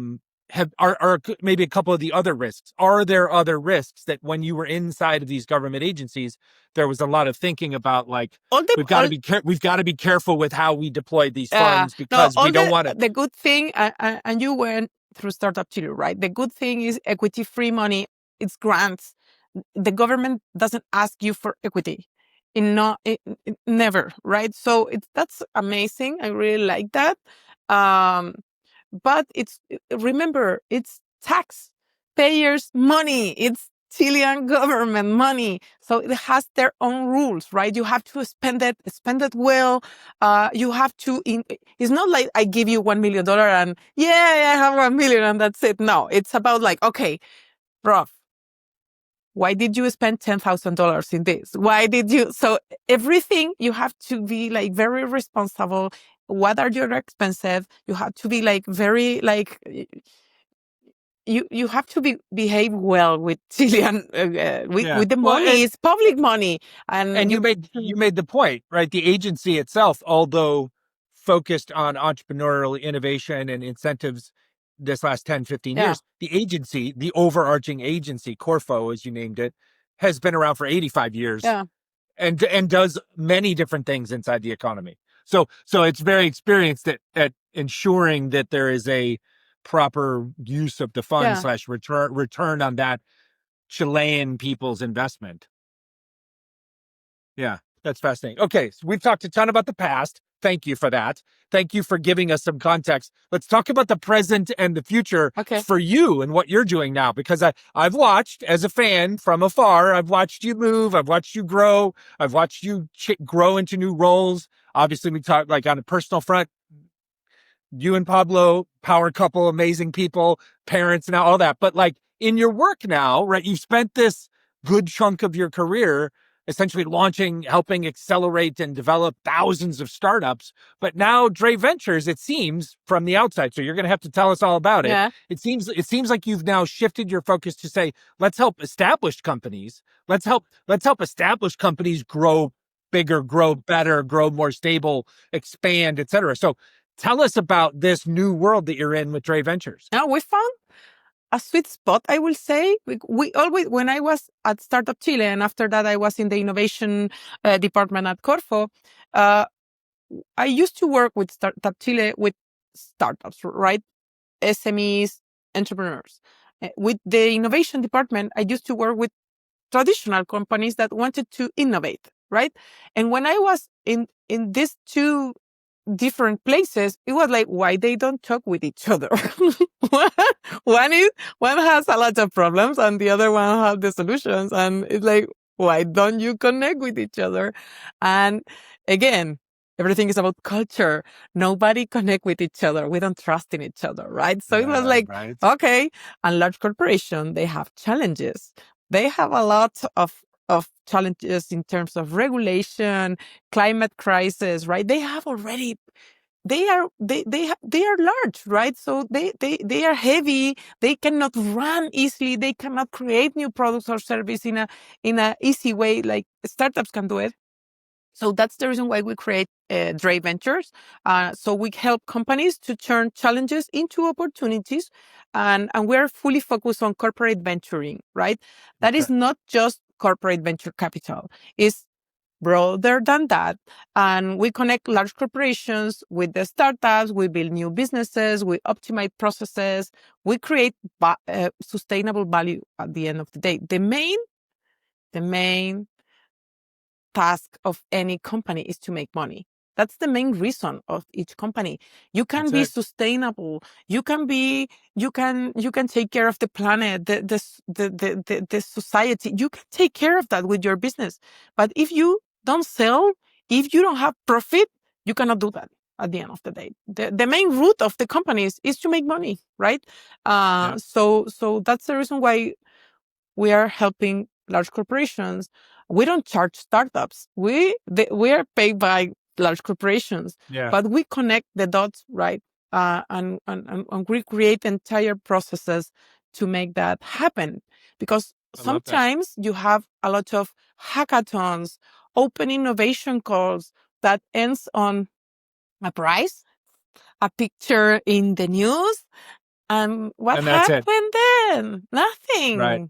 maybe a couple of the other risks? Are there other risks that, when you were inside of these government agencies, there was a lot of thinking about, like, we've got to be careful with how we deploy these funds, because we don't want to. The good thing, and you went through Startup Chile, right? The good thing is equity-free money. It's grants. The government doesn't ask you for equity. Never, right? So that's amazing. I really like that. But remember, it's taxpayers' money. It's Chilean government money. So it has their own rules, right? You have to spend it well. You have to, it's not like I give you $1 million and I have 1 million and that's it. No, it's about, like, okay, Rob, why did you spend $10,000 in this? Why did you? So everything, you have to be, like, very responsible. What are your expenses? You have to be, like, very, like, you have to behave well with Chilean with the money. It's public money, and you made the point, right? The agency itself, although focused on entrepreneurial innovation and incentives this last 10, 15 years, the agency, the overarching agency, Corfo, as you named it, has been around for 85 years, and does many different things inside the economy. So it's very experienced at ensuring that there is a proper use of the fund / return on that Chilean people's investment. Yeah, that's fascinating. Okay, so we've talked a ton about the past. thank you for that. Thank you for giving us some context. Let's talk about the present and the future for you and what you're doing now, because I've watched as a fan from afar. I've watched you move. I've watched you grow. I've watched you grow into new roles. Obviously, we talk like on a personal front. You and Pablo, power couple, amazing people, parents, now all that. But like in your work now, right? You've spent this good chunk of your career essentially launching, helping accelerate and develop thousands of startups. But now Drei Ventures, it seems from the outside, so you're going to have to tell us all about it. Yeah. It seems like you've now shifted your focus to say, let's help established companies. Let's help established companies grow bigger, grow better, grow more stable, expand, et cetera. So tell us about this new world that you're in with Dre Ventures. Now we found a sweet spot, I will say. We always, when I was at Startup Chile, and after that I was in the innovation department at Corfo, I used to work with Startup Chile with startups, right? SMEs, entrepreneurs. With the innovation department, I used to work with traditional companies that wanted to innovate, right? And when I was in these two different places, it was like, why they don't talk with each other? one has a lot of problems and the other one has the solutions. And it's like, why don't you connect with each other? And again, everything is about culture. Nobody connect with each other. We don't trust in each other, right? So it was like, okay. And large corporation, they have challenges. They have a lot of challenges in terms of regulation, climate crisis, right? They have already, they are large, right? So they are heavy. They cannot run easily. They cannot create new products or service in a easy way like startups can do it. So that's the reason why we create Drei Ventures. So we help companies to turn challenges into opportunities. And we're fully focused on corporate venturing, right? That is not just corporate venture capital. It's broader than that. And we connect large corporations with the startups. We build new businesses. We optimize processes. We create sustainable value at the end of the day. The main task of any company is to make money. That's the main reason of each company. You can be sustainable. You can take care of the planet, the society. You can take care of that with your business. But if you don't sell, if you don't have profit, you cannot do that at the end of the day. The main root of the companies is to make money, right? So that's the reason why we are helping large corporations. We don't charge startups. We are paid by large corporations, but we connect the dots, right? And we create entire processes to make that happen. Because sometimes you have a lot of hackathons, open innovation calls that ends on a prize, a picture in the news, and what happened then? Nothing. Right.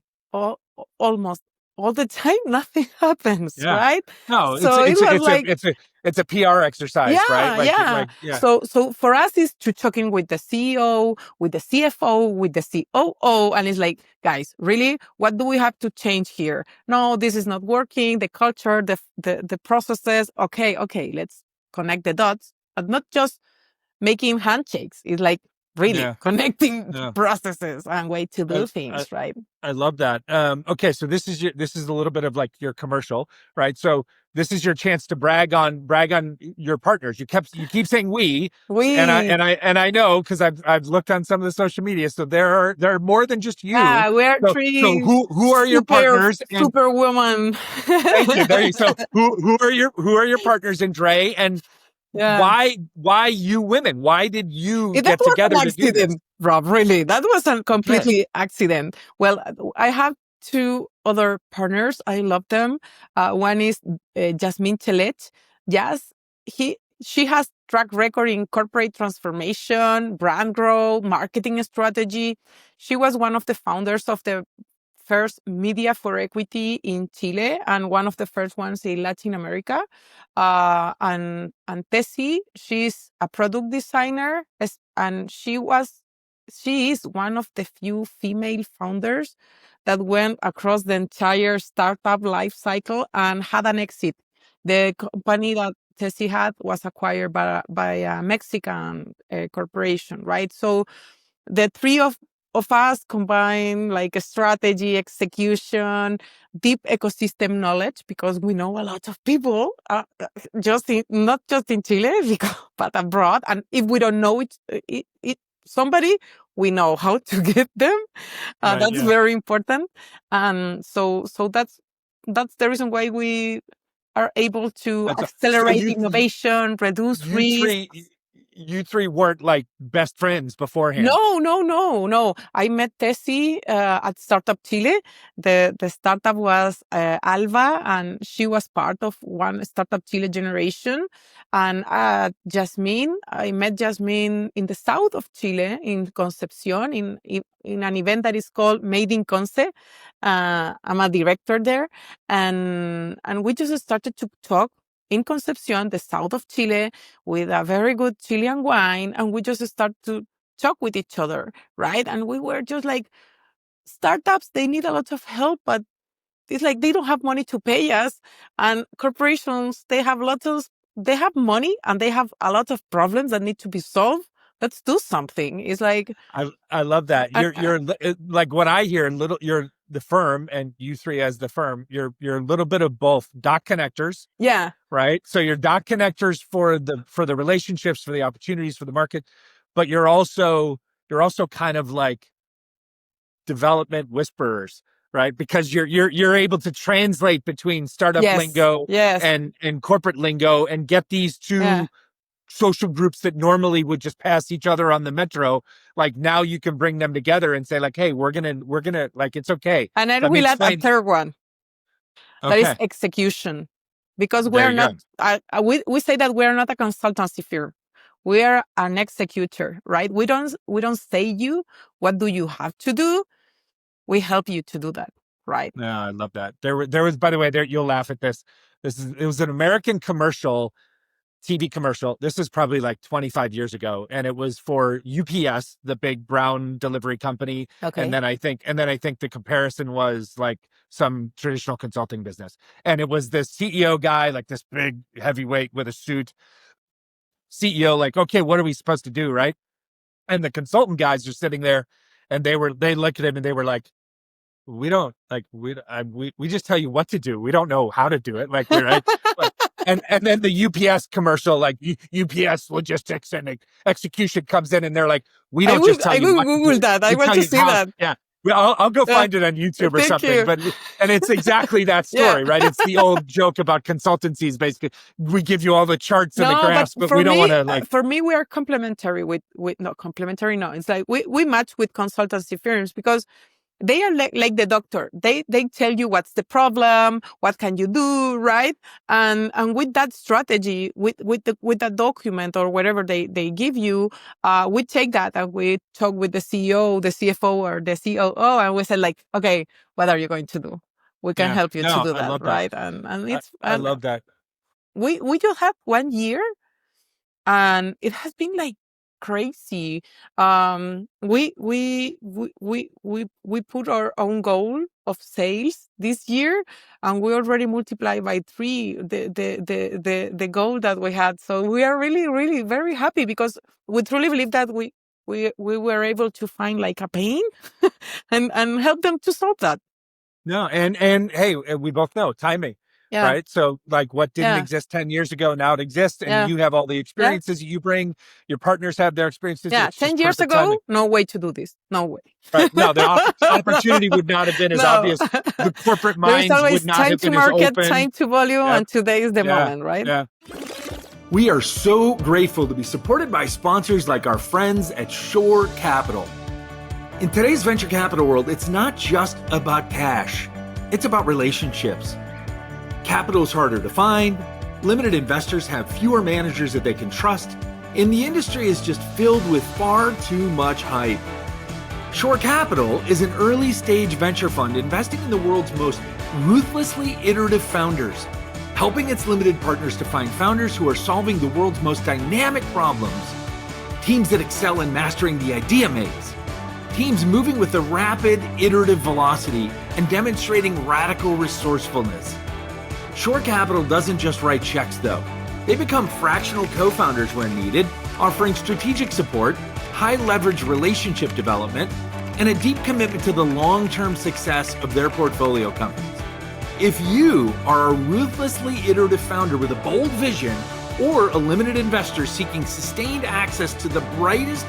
Almost all the time, nothing happens, right? No, so it's a PR exercise, right? So for us, it's to talking with the CEO, with the CFO, with the COO, and it's like, guys, really, what do we have to change here? No, this is not working. The culture, the processes. Okay, let's connect the dots, and not just making handshakes. It's like really connecting processes and way to do things, right? I love that. Okay, so this is a little bit of like your commercial, right? So this is your chance to brag on your partners. You keep saying we, and I know because I've looked on some of the social media. So there are more than just you. We're three. So who are your partners? Superwoman. Thank you. There you. So who are your partners in Dre, and why you women? Why did you get together to do this? Rob, really, that was a completely accident. Well, I have two other partners. I love them. One is Jasmine Chelet. Yes, she has track record in corporate transformation, brand growth, marketing strategy. She was one of the founders of the first media for equity in Chile and one of the first ones in Latin America. And Tessie, she's a product designer, and she is one of the few female founders that went across the entire startup life cycle and had an exit. The company that Tessie had was acquired by a Mexican corporation, right? So the three of us combine like a strategy, execution, deep ecosystem knowledge, because we know a lot of people, not just in Chile, but abroad. And if we don't know somebody, we know how to get them. Right, That's yeah. very important. And so that's the reason why we are able to So accelerate innovation, reduce risk. You three weren't like best friends beforehand. No. I met Tessie at Startup Chile. The startup was Alva, and she was part of one Startup Chile generation. And Jasmine, I met Jasmine in the south of Chile, in Concepcion, in an event that is called Made in Conce. I'm a director there, and we just started to talk in Concepcion, the south of Chile, with a very good Chilean wine, and we just start to talk with each other, right? And we were just like, startups, they need a lot of help, but it's like they don't have money to pay us. And corporations, they have money and they have a lot of problems that need to be solved. Let's do something. It's like, I love that. You're like what I hear. You're the firm, and you three as the firm. You're a little bit of both. Dot connectors. Yeah. Right. So you're dot connectors for the relationships, for the opportunities, for the market, but you're also kind of like development whisperers, right? Because you're able to translate between startup lingo and corporate lingo and get these two social groups that normally would just pass each other on the metro. Like now you can bring them together and say like, hey, we're gonna like, it's okay. And then we'll add a third one. Okay. That is execution. Because we're not, we say that we're not a consultancy firm. We are an executor, right? We don't say you, what do you have to do? We help you to do that, right? Yeah, I love that. There was, by the way, you'll laugh at this. It was an American commercial, TV commercial. This is probably like 25 years ago. And it was for UPS, the big brown delivery company. Okay. And then I think the comparison was like some traditional consulting business. And it was this CEO guy, like this big heavyweight with a suit. CEO, like, okay, what are we supposed to do? Right. And the consultant guys are sitting there and they looked at him and they were like, we just tell you what to do. We don't know how to do it. Like, right. And then the UPS commercial, like UPS logistics and execution comes in and they're like, we don't just tell you what to do. Google that. I want to see that. Yeah. Well, I'll go find it on YouTube or something. And it's exactly that story, right? It's the old joke about consultancies. Basically, we give you all the charts and the graphs, but we don't want to like. For me, we are complementary with not complementary. No, it's like we match with consultancy firms because they are like the doctor. They tell you what's the problem, what can you do, right? And with that strategy, with that document or whatever they give you, we take that and we talk with the CEO, the CFO, or the COO, and we say like, okay, what are you going to do? We can help you to do that, right? And I love that. We just had 1 year, and it has been like crazy. We put our own goal of sales this year, and we already multiplied by 3 the goal that we had. So we are really, really very happy because we truly believe that we were able to find like a pain and help them to solve that. No, and hey, we both know timing. Yeah. Right. So like what didn't exist 10 years ago, now it exists. And you have all the experiences you bring. Your partners have their experiences. Yeah. 10 years ago, timing. No way to do this. No way. Right. No, the opportunity would not have been as obvious. The corporate minds would not have been market, as open. Time to volume. And today is the moment, right? Yeah. We are so grateful to be supported by sponsors like our friends at Shore Capital. In today's venture capital world, it's not just about cash. It's about relationships. Capital is harder to find, limited investors have fewer managers that they can trust, and the industry is just filled with far too much hype. Shore Capital is an early-stage venture fund investing in the world's most ruthlessly iterative founders, helping its limited partners to find founders who are solving the world's most dynamic problems, teams that excel in mastering the idea maze, teams moving with a rapid, iterative velocity and demonstrating radical resourcefulness. Shore Capital doesn't just write checks, though. They become fractional co-founders when needed, offering strategic support, high leverage relationship development, and a deep commitment to the long-term success of their portfolio companies. If you are a ruthlessly iterative founder with a bold vision or a limited investor seeking sustained access to the brightest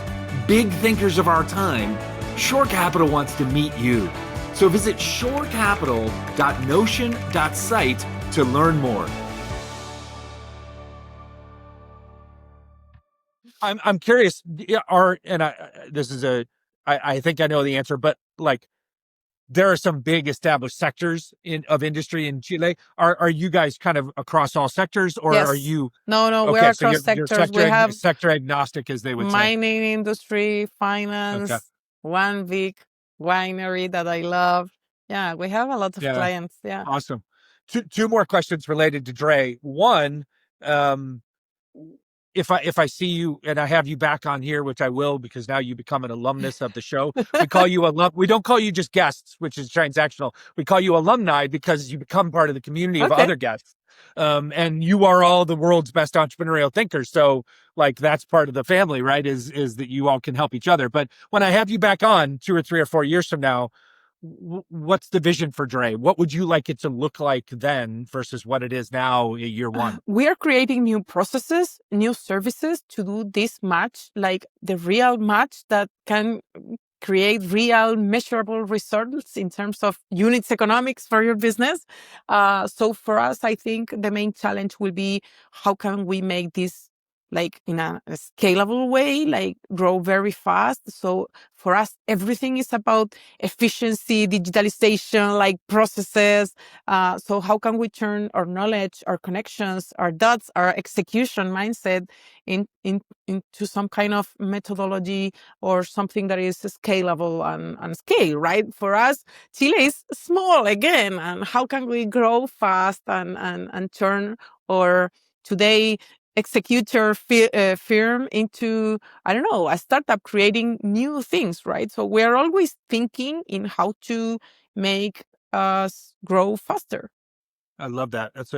big thinkers of our time, Shore Capital wants to meet you. So visit shorecapital.notion.site to learn more. I'm curious. I think I know the answer, but like, there are some big established sectors of industry in Chile. Are you guys kind of across all sectors, or Yes. are you? No, we're Okay, so across you're sectors. We have sector agnostic, as they would say. mining industry, finance, Okay. one big winery that I love. Yeah, we have a lot of Yeah. clients. Yeah. Awesome. Two more questions related to Dre. One, if I see you and I have you back on here, which I will, because now you become an alumnus of the show. We call you we don't call you just guests, which is transactional. We call you alumni because you become part of the community of other guests. And you are all the world's best entrepreneurial thinkers. So like, that's part of the family, right? Is that you all can help each other. But when I have you back on 2 or 3 or 4 years from now, what's the vision for Dre? What would you like it to look like then versus what it is now, year one? We are creating new processes, new services to do this match, like the real match that can create real measurable results in terms of units economics for your business. So for us, I think the main challenge will be how can we make this like in a scalable way, like grow very fast. So for us, everything is about efficiency, digitalization, like processes. So how can we turn our knowledge, our connections, our dots, our execution mindset into some kind of methodology or something that is scalable and scale, right? For us, Chile is small again, and how can we grow fast and turn our today executor firm into, I don't know, a startup creating new things, right? So we're always thinking in how to make us grow faster. I love that. It's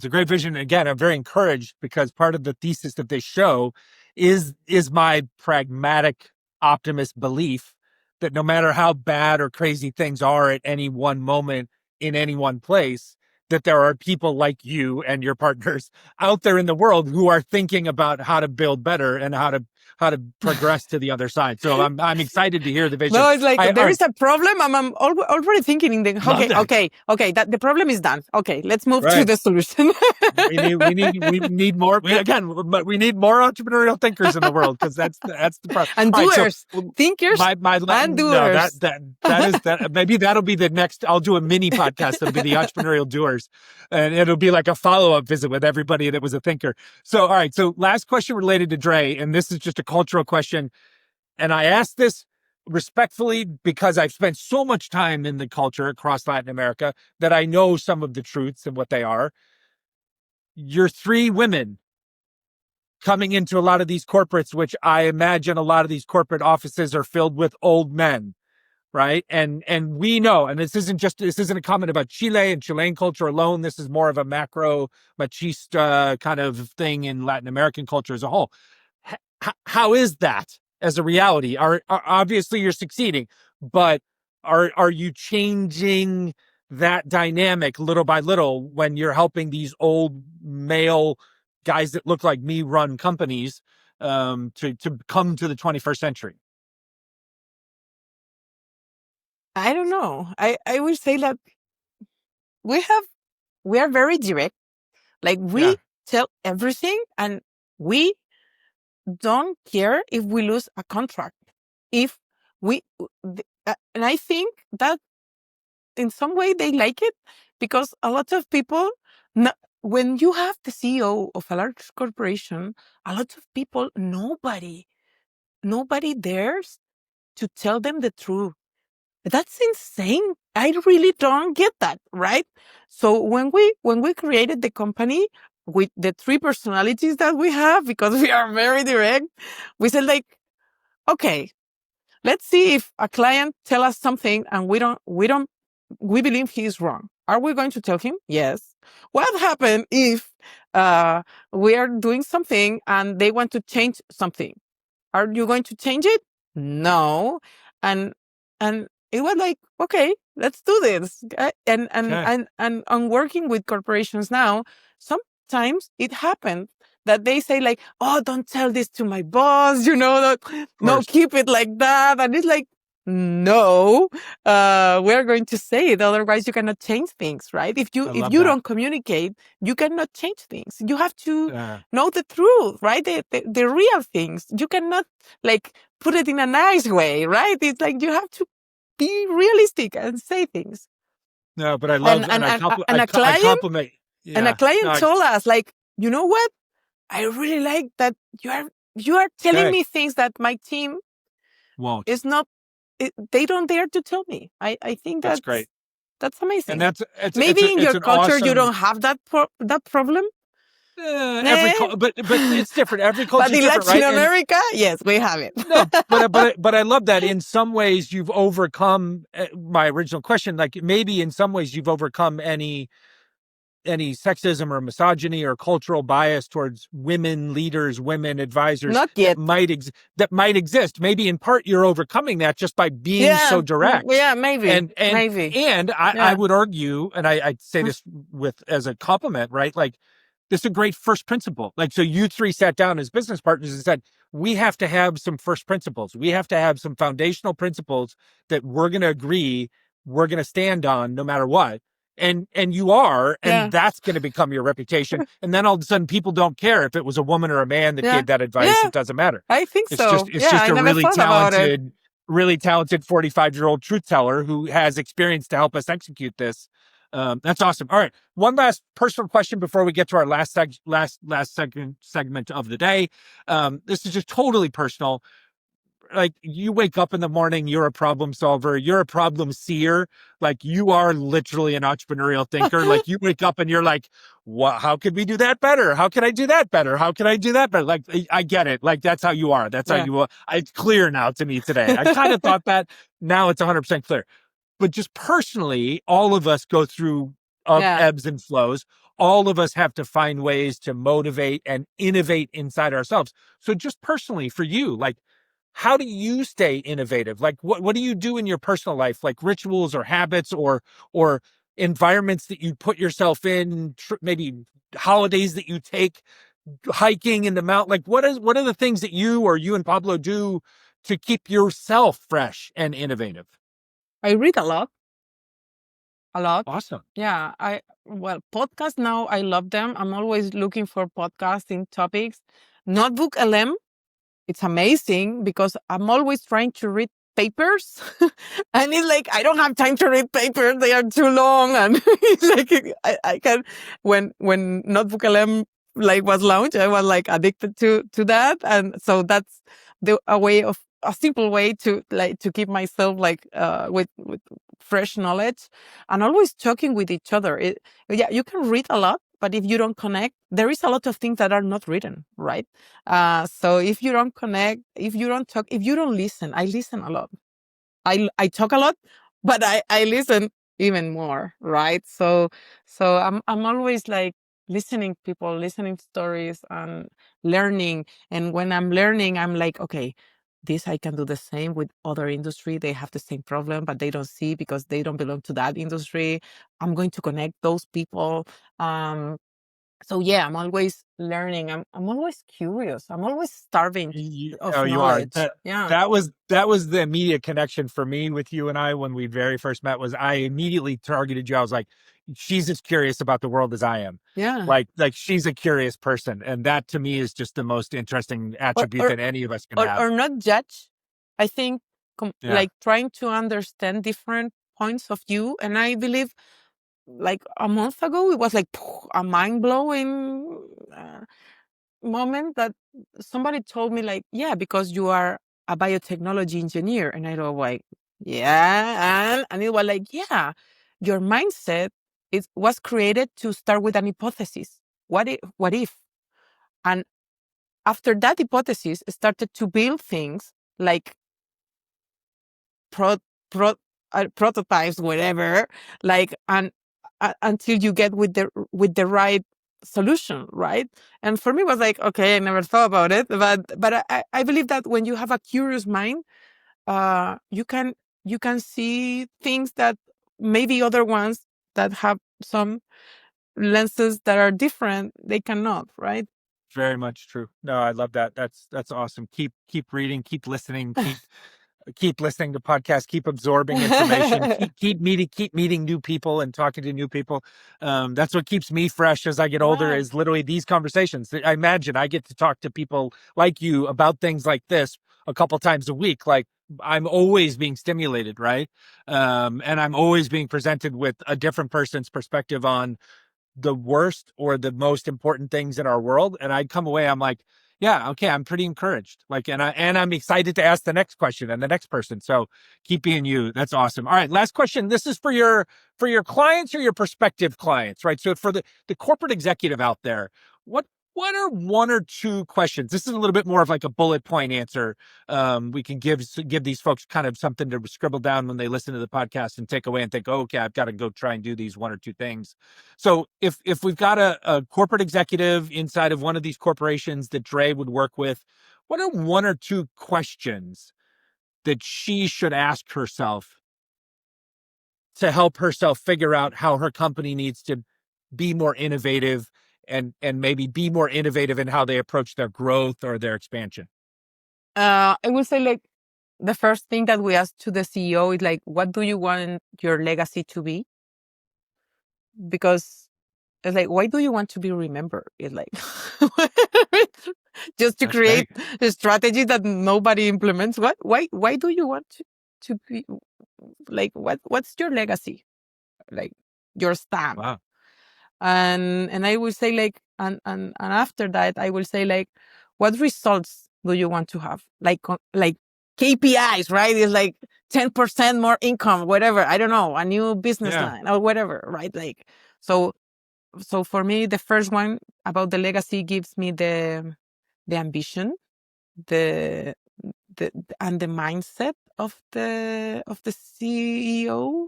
a great vision. Again, I'm very encouraged because part of the thesis of this show is my pragmatic optimist belief that no matter how bad or crazy things are at any one moment in any one place, that there are people like you and your partners out there in the world who are thinking about how to build better and how to progress to the other side. So I'm excited to hear the vision. No, it's like there is a problem. I'm already thinking in the okay. That the problem is done. Okay, let's move to the solution. we need more. But we need more entrepreneurial thinkers in the world, because that's the problem. And doers, thinkers, and doers. That maybe that'll be the next. I'll do a mini podcast. It'll be the entrepreneurial doers, and it'll be like a follow-up visit with everybody that was a thinker. So all right. So last question related to Dre, and this is just a cultural question. And I ask this respectfully because I've spent so much time in the culture across Latin America that I know some of the truths and what they are. You're 3 women coming into a lot of these corporates, which I imagine a lot of these corporate offices are filled with old men, right? And we know, and this isn't a comment about Chile and Chilean culture alone. This is more of a macro machista kind of thing in Latin American culture as a whole. How is that as a reality? Are obviously you're succeeding, but are you changing that dynamic little by little when you're helping these old male guys that look like me run companies to come to the 21st century? I don't know. I would say that we are very direct. Like we tell everything, and we don't care if we lose a contract. If we, and I think that in some way they like it, because a lot of people, when you have the CEO of a large corporation, a lot of people, nobody dares to tell them the truth. That's insane. I really don't get that, right? So when we created the company with the 3 personalities that we have, because we are very direct, we said like, okay, let's see if a client tell us something and we don't we believe he is wrong. Are we going to tell him? Yes. What happens if we are doing something and they want to change something? Are you going to change it? No. And it was like, okay, let's do this. And I'm working with corporations now. Sometimes it happens that they say like, oh, don't tell this to my boss, no, keep it like that. And it's like, no, we're going to say it. Otherwise, you cannot change things, right? If you don't communicate, you cannot change things. You have to know the truth, right? The real things. You cannot like put it in a nice way, right? It's like you have to be realistic and say things. No, but I love and I compliment. Yeah. And a client told us, like, you know what? I really like that you are telling me things that my team won't. Is not. They don't dare to tell me. I think that's great. That's amazing. And maybe in your culture you don't have that problem. But it's different. Every culture but in different, Latin right? America, yes, we have it. No, but I love that in some ways you've overcome my original question. Like maybe in some ways you've overcome any sexism or misogyny or cultural bias towards women leaders, women advisors. Not yet. That might exist. Maybe in part you're overcoming that just by being so direct. Yeah, maybe. And I would argue, and I say this as a compliment, right? Like this is a great first principle. Like, so you three sat down as business partners and said, we have to have some first principles. We have to have some foundational principles that we're going to agree, we're going to stand on no matter what. And you are, and that's going to become your reputation. And then all of a sudden, people don't care if it was a woman or a man that gave that advice. It doesn't matter. I think so. It's just a really talented 45-year-old truth teller who has experience to help us execute this. That's awesome. All right, one last personal question before we get to our last segment of the day. This is just totally personal. Like you wake up in the morning, you're a problem solver, you're a problem seer. Like you are literally an entrepreneurial thinker. Like you wake up and you're like, what, how could we do that better? How can I do that better? How can I do that better? Like, I get it. Like that's how you are. That's how you are. It's clear now to me today. I kind of thought that. Now it's 100% clear. But just personally, all of us go through ebbs and flows. All of us have to find ways to motivate and innovate inside ourselves. So just personally for you, like, how do you stay innovative? Like what do you do in your personal life? Like rituals or habits or environments that you put yourself in, maybe holidays that you take, hiking in the mountain. Like what are the things that you and Pablo do to keep yourself fresh and innovative? I read a lot. Awesome. Yeah. Podcasts now, I love them. I'm always looking for podcasting topics. Notebook LM. It's amazing because I'm always trying to read papers and it's like, I don't have time to read papers. They are too long. And it's like, I can, when Notebook LM like was launched, I was like addicted to that. And so that's a simple way to keep myself like, with fresh knowledge and always talking with each other. You can read a lot, but if you don't connect, there is a lot of things that are not written, right? So if you don't connect, if you don't talk, if you don't listen, I listen a lot. I talk a lot, but I listen even more, right? So I'm always like listening people, listening stories and learning. And when I'm learning, I'm like, okay, this I can do the same with other industry. They have the same problem, but they don't see because they don't belong to that industry. I'm going to connect those people. So yeah, I'm always learning. I'm always curious. I'm always starving of knowledge. That was the immediate connection for me with you and I when we very first met. Was I immediately targeted you? I was like, she's as curious about the world as I am. Yeah, like she's a curious person, and that to me is just the most interesting attribute that any of us can have. Or not judge. I think like trying to understand different points of view, and I believe. Like a month ago, it was like a mind-blowing moment that somebody told me like, yeah, because you are a biotechnology engineer. And I was like, yeah. And it was like, yeah, your mindset was created to start with an hypothesis. What if? And after that hypothesis, started to build things like prototypes, whatever, like, and until you get with the right solution, right? And for me, it was like, okay, I never thought about it, but I believe that when you have a curious mind, you can see things that maybe other ones that have some lenses that are different, they cannot, right? Very much true. No, I love that. That's awesome. Keep reading, keep listening, keep listening to podcasts, keep absorbing information, keep meeting new people and talking to new people. That's what keeps me fresh as I get older, Yeah. is literally these conversations. I imagine I get to talk to people like you about things like this a couple times a week. Like, I'm always being stimulated, right? And I'm always being presented with a different person's perspective on the worst or the most important things in our world. And I come away, I'm like, yeah, okay, I'm pretty encouraged. Like, and I'm excited to ask the next question and the next person. So keep being you. That's awesome. All right, last question. This is for your clients or your prospective clients, right? So for the corporate executive out there, what are one or two questions? This is a little bit more of like a bullet point answer. We can give these folks kind of something to scribble down when they listen to the podcast and take away and think, oh, okay, I've got to go try and do these one or two things. So if we've got a corporate executive inside of one of these corporations that Dre would work with, what are one or two questions that she should ask herself to help herself figure out how her company needs to be more innovative and maybe be more innovative in how they approach their growth or their expansion? I would say, like, the first thing that we ask to the CEO is like, what do you want your legacy to be? Because it's like, why do you want to be remembered? It's like, just to That's create great. a strategy that nobody implements. Why do you want to be, like, what's your legacy? Like, your stamp. Wow. And I will say, like, and after that, I will say, like, what results do you want to have? Like KPIs, right? It's like 10% more income, whatever. I don't know, a new business Yeah. line or whatever, right? Like, so for me, the first one about the legacy gives me the ambition, the and the mindset of the CEO,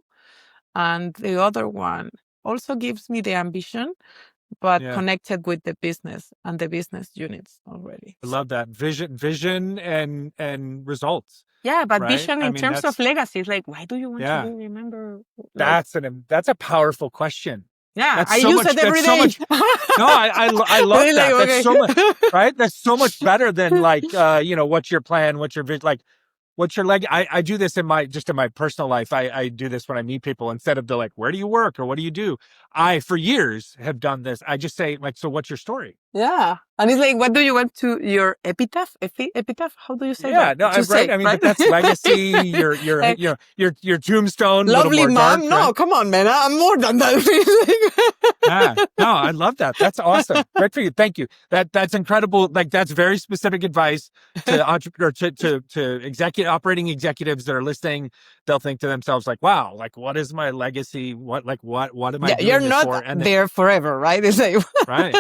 and the other one also gives me the ambition, but Yeah. connected with the business and the business units already. I love that. Vision and results, Yeah, but right? vision I in mean, terms of that's, legacy is like, why do you want to yeah, be remembered? Like, that's a powerful question. yeah, That's I so use much, it every day. no, I love Really, that. like, That's so much, okay. right? That's so much better than like, what's your plan? What's your vision? Like, what's your leg? I do this in my personal life. I do this when I meet people. Instead of the like, where do you work or what do you do? I, for years, have done this. I just say, like, so what's your story? Yeah. And it's like, what do you want to your epitaph? Epitaph? How do you say Yeah, that? no, To I'm right. say, I mean, right? but that's legacy. Eh, Your tombstone, a little lovely more mom. dark, No, right? come on, man. I'm more than that. Yeah, no, I love that. That's awesome. Great for you. Thank you. That's incredible. Like, that's very specific advice to entrepreneur to executive operating executives that are listening. They'll think to themselves like, wow, like, what is my legacy? What am I Yeah, you're doing this not for? And then, there forever, right? It's like, right.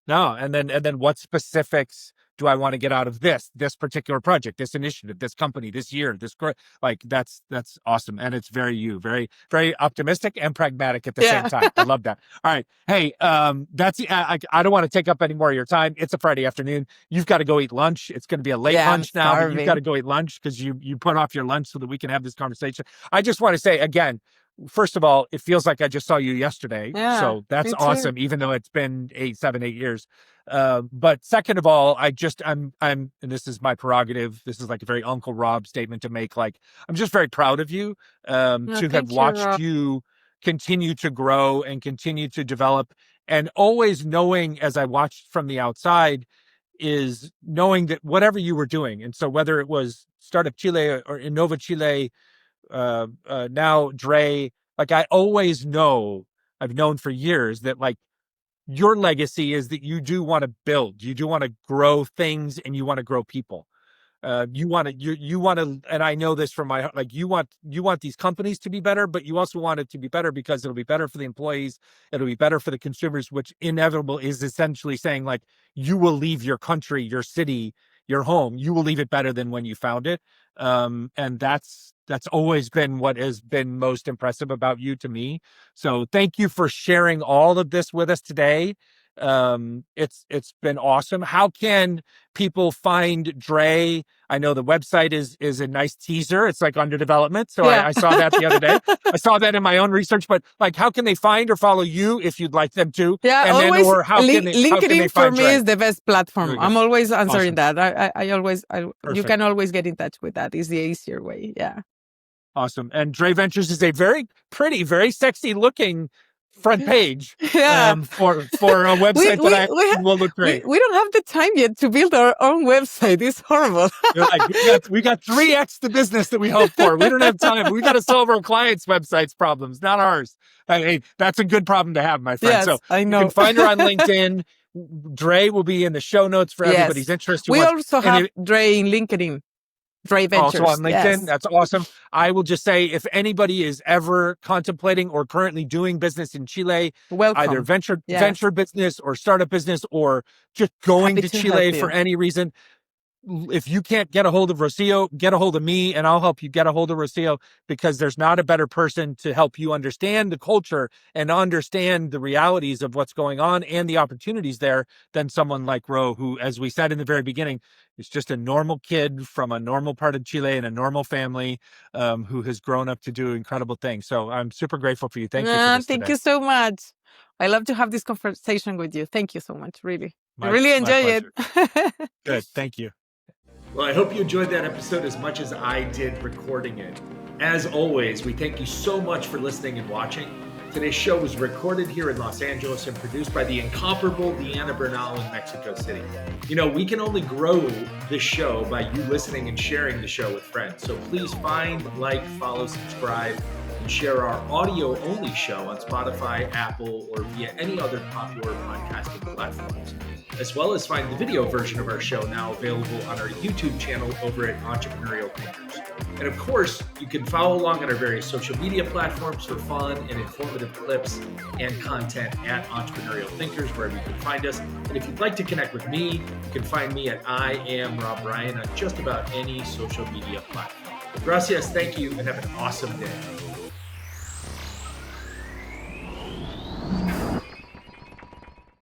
No, and then what specifics do I want to get out of this particular project, this initiative, this company, this year, this like that's awesome, and it's very very optimistic and pragmatic at the same yeah. time. I love that. All right, hey, that's I don't want to take up any more of your time. It's a Friday afternoon. You've got to go eat lunch. It's going to be a late Yeah, I'm lunch now, but you've got to starving. go eat lunch because you put off your lunch so that we can have this conversation. I just want to say again, first of all, it feels like I just saw you yesterday. Yeah, So that's me too. awesome, even though it's been 8 years. But second of all, and this is my prerogative. This is like a very Uncle Rob statement to make. Like, I'm just very proud of you, No, to have thank you, watched Rob. you continue to grow and continue to develop, and always knowing, as I watched from the outside, is knowing that whatever you were doing, and so whether it was Startup Chile or Innova Chile, now Dre, like, I've known for years that, like, your legacy is that you do want to build, you do want to grow things, and you want to grow people. You want to, and I know this from my heart, like, you want these companies to be better, but you also want it to be better because it'll be better for the employees, it'll be better for the consumers, which inevitable is essentially saying, like, you will leave your country, your city, your home, you will leave it better than when you found it. And that's That's always been what has been most impressive about you to me. So thank you for sharing all of this with us today. It's been awesome. How can people find Dre? I know the website is a nice teaser. It's like under development. So Yeah. I saw that the other day. I saw that in my own research, but like, how can they find or follow you if you'd like them to? Yeah, And always then, or how can they LinkedIn for find me Dre? is the best platform. Very good. I'm always answering Awesome. that. You Perfect. can always get in touch with that. It's the easier way. Yeah. Awesome. And Drei Ventures is a very pretty, very sexy looking front page Yeah. for a website will look great. We don't have the time yet to build our own website. It's horrible. You're like, we got 3x the business that we hoped for. We don't have time. We got to solve our clients' websites problems, not ours. Hey, that's a good problem to have, my friend. Yes, so I know. You can find her on LinkedIn. Dre will be in the show notes for everybody's interest. We also have Dre in LinkedIn. Drei Ventures. Also on LinkedIn. Yes. That's awesome. I will just say, if anybody is ever contemplating or currently doing business in Chile, welcome. Either venture business or startup business, or just going to Chile for any reason, if you can't get a hold of Rocio, get a hold of me and I'll help you get a hold of Rocio, because there's not a better person to help you understand the culture and understand the realities of what's going on and the opportunities there than someone like Ro, who, as we said in the very beginning, is just a normal kid from a normal part of Chile and a normal family who has grown up to do incredible things. So I'm super grateful for you. Thank you for this Thank you so much. I love to have this conversation with you. Thank you so much, really. I really enjoy it. Good. Thank you. Well, I hope you enjoyed that episode as much as I did recording it. As always, we thank you so much for listening and watching. Today's show was recorded here in Los Angeles and produced by the incomparable Deanna Bernal in Mexico City. You know, we can only grow this show by you listening and sharing the show with friends. So please find, like, follow, subscribe, and share our audio-only show on Spotify, Apple, or via any other popular podcasting platforms, as well as find the video version of our show now available on our YouTube channel over at Entrepreneurial Thinkers. And of course, you can follow along on our various social media platforms for fun and informative clips and content at Entrepreneurial Thinkers, wherever you can find us. And if you'd like to connect with me, you can find me at I Am Rob Ryan on just about any social media platform. Gracias, thank you, and have an awesome day.